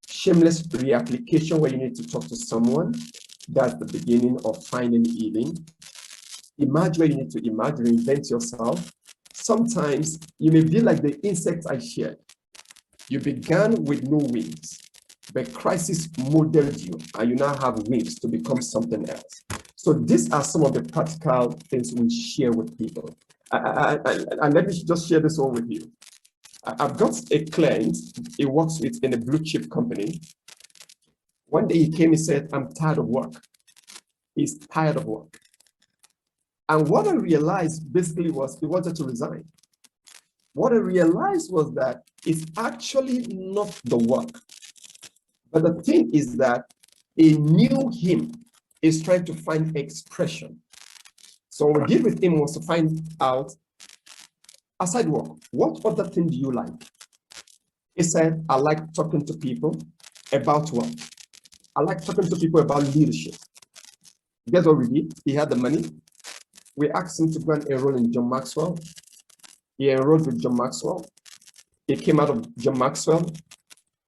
Shameless reapplication where you need to talk to someone. That's the beginning of finding healing. Imagine where you need to imagine, reinvent yourself. Sometimes you may be like the insects I shared. You began with no wings, but crisis modeled you, and you now have wings to become something else. So these are some of the practical things we share with people. And let me just share this one with you. I've got a client, he works with in a blue chip company. One day he came, he said, I'm tired of work. He's tired of work. And what I realized basically was he wanted to resign. What I realized was that it's actually not the work. But the thing is that a new him is trying to find expression. So what we did with him was to find out, aside work, what other thing do you like? He said, I like talking to people about what? I like talking to people about leadership. Guess what we did? He had the money. We asked him to go and enroll in John Maxwell. He enrolled with John Maxwell. He came out of John Maxwell.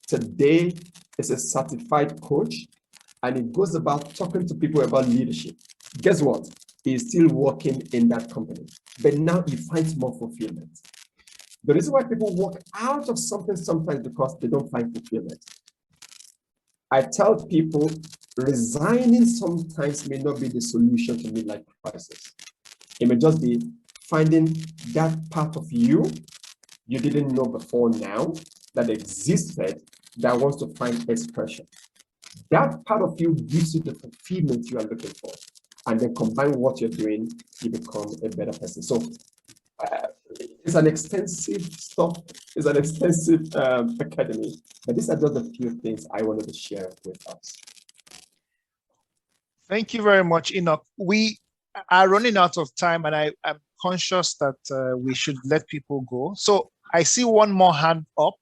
Today is a certified coach, and he goes about talking to people about leadership. Guess what? He's still working in that company, but now he finds more fulfillment. The reason why people walk out of something sometimes because they don't find fulfillment. I tell people resigning sometimes may not be the solution to midlife crisis. It may just be finding that part of you you didn't know before now that existed that wants to find expression. That part of you gives you the fulfillment you are looking for. And then combine what you're doing, you become a better person. So it's an extensive stuff, it's an extensive academy, but these are just a few things I wanted to share with us. Thank you very much, Enoch. We are running out of time, and I'm conscious that we should let people go. So I see one more hand up.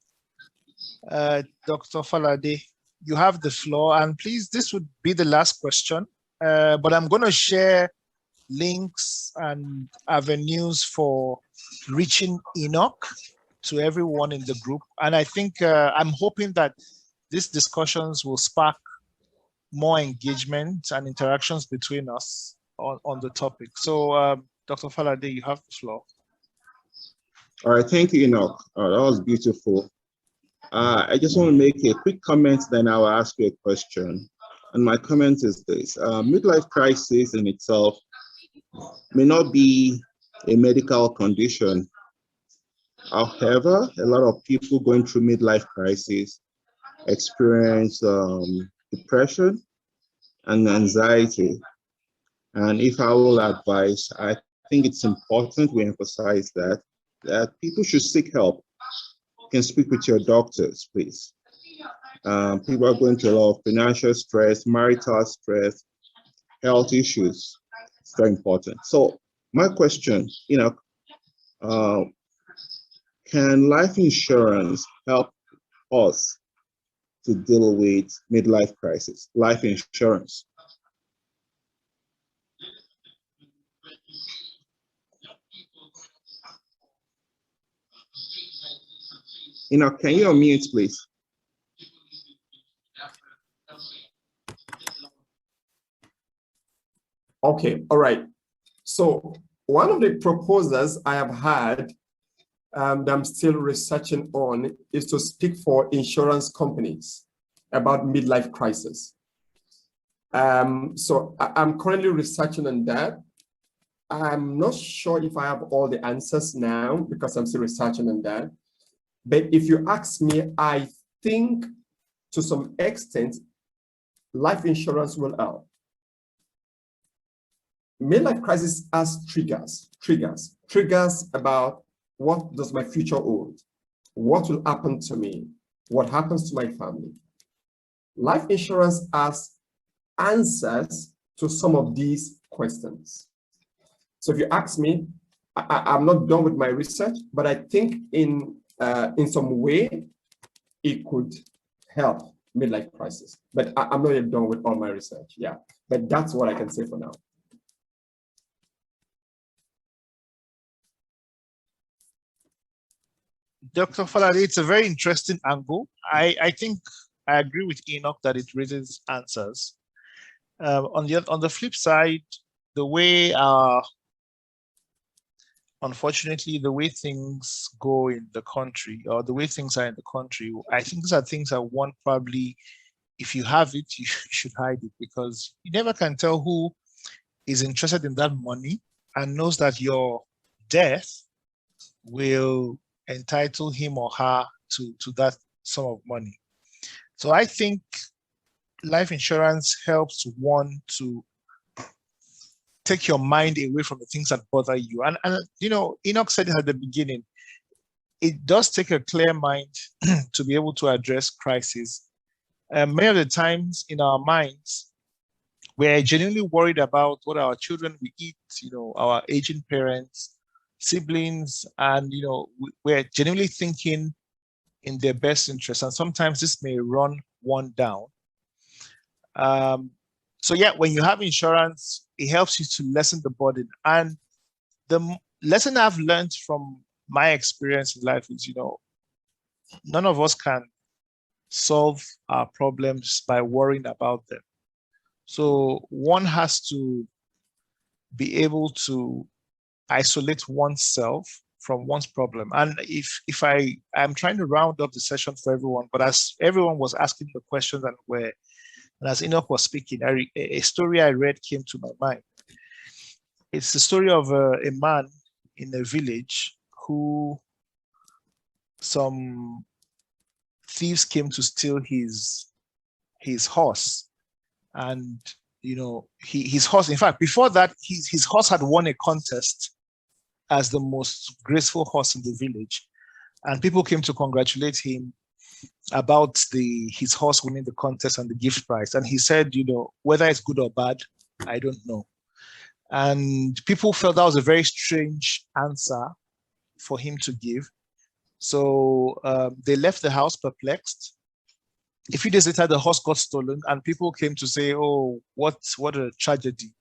Dr. Falade, you have the floor, and please, this would be the last question, but I'm going to share links and avenues for reaching Enoch to everyone in the group. And I think I'm hoping that these discussions will spark more engagement and interactions between us on the topic. So Dr. Falade, you have the floor. All right, thank you, Enoch. That was beautiful. I just want to make a quick comment, then I'll ask you a question. And my comment is this: midlife crisis in itself may not be a medical condition. However, a lot of people going through midlife crisis experience depression and anxiety. And if I will advise, I think it's important we emphasize that people should seek help. You can speak with your doctors, please. People are going through a lot of financial stress, marital stress, health issues. It's very important. So my question, can life insurance help us to deal with midlife crisis? Life insurance. Can you unmute, please? Okay, all right. So one of the proposals I have had that I'm still researching on is to speak for insurance companies about midlife crisis. So I'm currently researching on that. I'm not sure if I have all the answers now because I'm still researching on that. But if you ask me, I think to some extent, life insurance will help. Midlife crisis has triggers about what does my future hold? What will happen to me? What happens to my family? Life insurance has answers to some of these questions. So if you ask me, I'm not done with my research, but I think in some way it could help midlife crisis. But I'm not yet done with all my research. Yeah, but that's what I can say for now. Dr. Falade, it's a very interesting angle. I think I agree with Enoch that it raises answers. On the flip side, the way unfortunately the way things go in the country, or the way things are in the country, I think these are things that one probably, if you have it, you should hide it, because you never can tell who is interested in that money and knows that your death will entitle him or her to that sum of money. So I think life insurance helps one to take your mind away from the things that bother you. And you know, Enoch said it at the beginning, it does take a clear mind to be able to address crises. Many of the times in our minds, we're genuinely worried about what our children will eat, you know, our aging parents, siblings, and, you know, we're genuinely thinking in their best interest. And sometimes this may run one down. So yeah, when you have insurance, it helps you to lessen the burden. And the lesson I've learned from my experience in life is, you know, none of us can solve our problems by worrying about them. So one has to be able to isolate oneself from one's problem. And if I'm trying to round up the session for everyone, but as everyone was asking the questions and as Enoch was speaking, a story I read came to my mind. It's the story of a man in a village who some thieves came to steal his horse. And, you know, his horse, in fact, before that, his horse had won a contest as the most graceful horse in the village. And people came to congratulate him about his horse winning the contest and the gift prize. And he said, you know, whether it's good or bad, I don't know. And people felt that was a very strange answer for him to give. So they left the house perplexed. A few days later, the horse got stolen, and people came to say, oh, what a tragedy.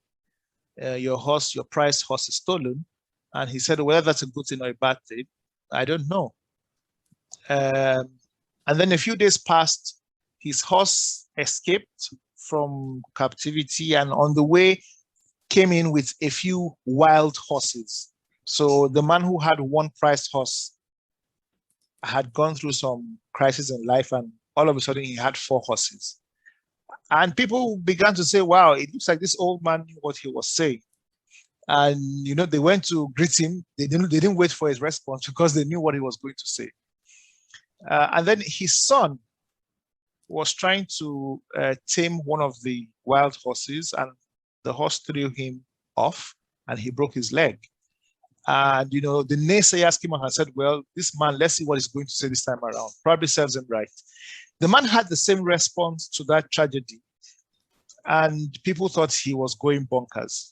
Your prized horse is stolen. And he said, whether that's a good thing or a bad thing, I don't know. And then a few days passed, his horse escaped from captivity, and on the way came in with a few wild horses. So the man who had one prized horse had gone through some crisis in life, and all of a sudden he had 4 horses. And people began to say, wow, it looks like this old man knew what he was saying. And, you know, they went to greet him. They didn't wait for his response because they knew what he was going to say. And then his son was trying to tame one of the wild horses, and the horse threw him off and he broke his leg. And, you know, the naysayers came out and said, well, this man, let's see what he's going to say this time around. Probably serves him right. The man had the same response to that tragedy, and people thought he was going bonkers.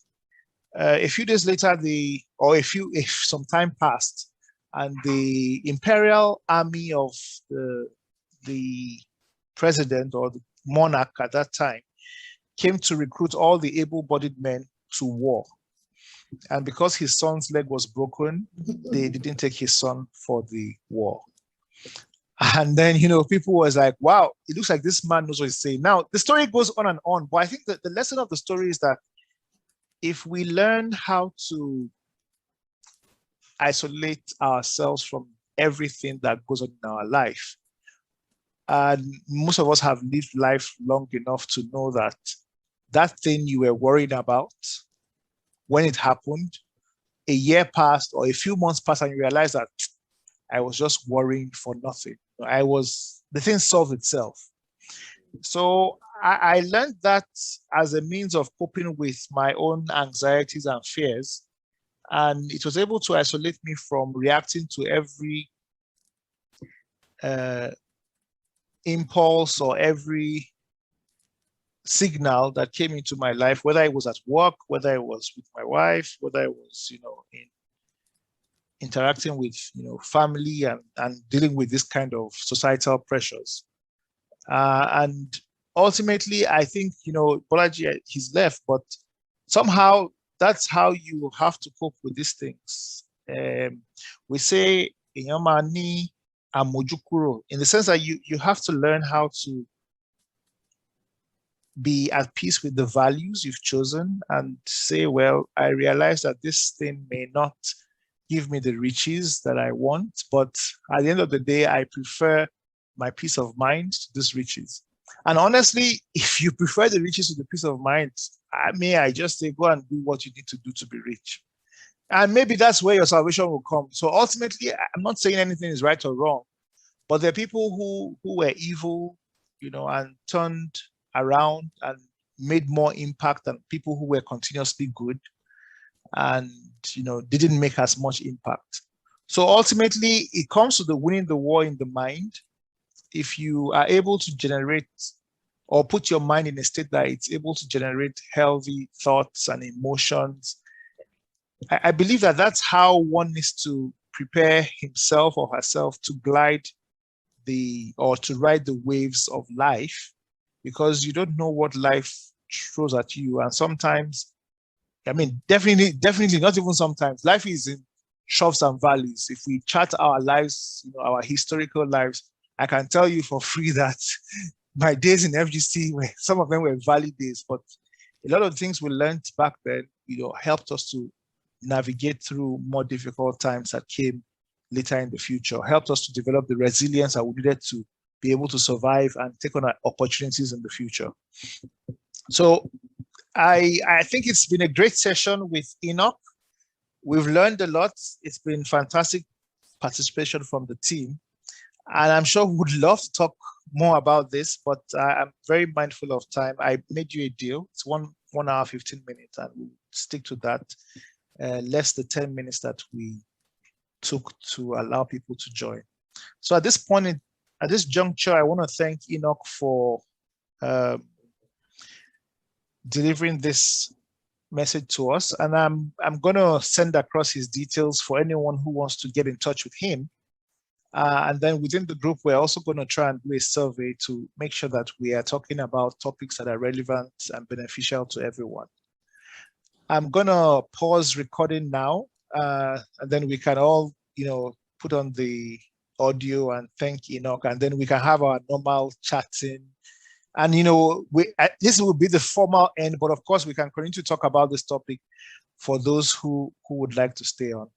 A few days later, if some time passed, and the imperial army of the president or the monarch at that time came to recruit all the able-bodied men to war. And because his son's leg was broken, they didn't take his son for the war. And then, you know, people was like, wow, it looks like this man knows what he's saying. Now, the story goes on and on, but I think that the lesson of the story is that if we learn how to isolate ourselves from everything that goes on in our life, and most of us have lived life long enough to know that that thing you were worried about, when it happened, a year passed or a few months passed, and you realize that I was just worrying for nothing. The thing solved itself. So I learned that as a means of coping with my own anxieties and fears. And it was able to isolate me from reacting to every impulse or every signal that came into my life, whether it was at work, whether it was with my wife, whether it was, you know, in interacting with, you know, family and dealing with this kind of societal pressures. And ultimately, I think, you know, Bolaji, he's left, but somehow that's how you have to cope with these things. We say, Inyamani amojukuro, in the sense that you have to learn how to be at peace with the values you've chosen and say, well, I realize that this thing may not give me the riches that I want, but at the end of the day, I prefer my peace of mind to these riches. And honestly, if you prefer the riches to the peace of mind, I just say, go and do what you need to do to be rich. And maybe that's where your salvation will come. So ultimately, I'm not saying anything is right or wrong, but there are people who were evil, and turned around and made more impact than people who were continuously good and, didn't make as much impact. So ultimately, it comes to the winning the war in the mind. If you are able to generate or put your mind in a state that it's able to generate healthy thoughts and emotions, I believe that that's how one needs to prepare himself or herself to glide or to ride the waves of life, because you don't know what life throws at you. And sometimes, definitely not even sometimes, life is in troughs and valleys. If we chart our lives, our historical lives, I can tell you for free that my days in FGC, some of them were valley days, but a lot of things we learned back then, helped us to navigate through more difficult times that came later in the future, helped us to develop the resilience that we needed to be able to survive and take on opportunities in the future. So I think it's been a great session with Enoch. We've learned a lot. It's been fantastic participation from the team. And I'm sure we would love to talk more about this, but I'm very mindful of time. I made you a deal. It's 1 hour, 15 minutes, and we'll stick to that. Less the 10 minutes that we took to allow people to join. So at this point, at this juncture, I want to thank Enoch for delivering this message to us. And I'm going to send across his details for anyone who wants to get in touch with him. And then within the group, we're also going to try and do a survey to make sure that we are talking about topics that are relevant and beneficial to everyone. I'm going to pause recording now, and then we can all, put on the audio and thank Enoch, and then we can have our normal chatting. And, this will be the formal end, but of course, we can continue to talk about this topic for those who would like to stay on.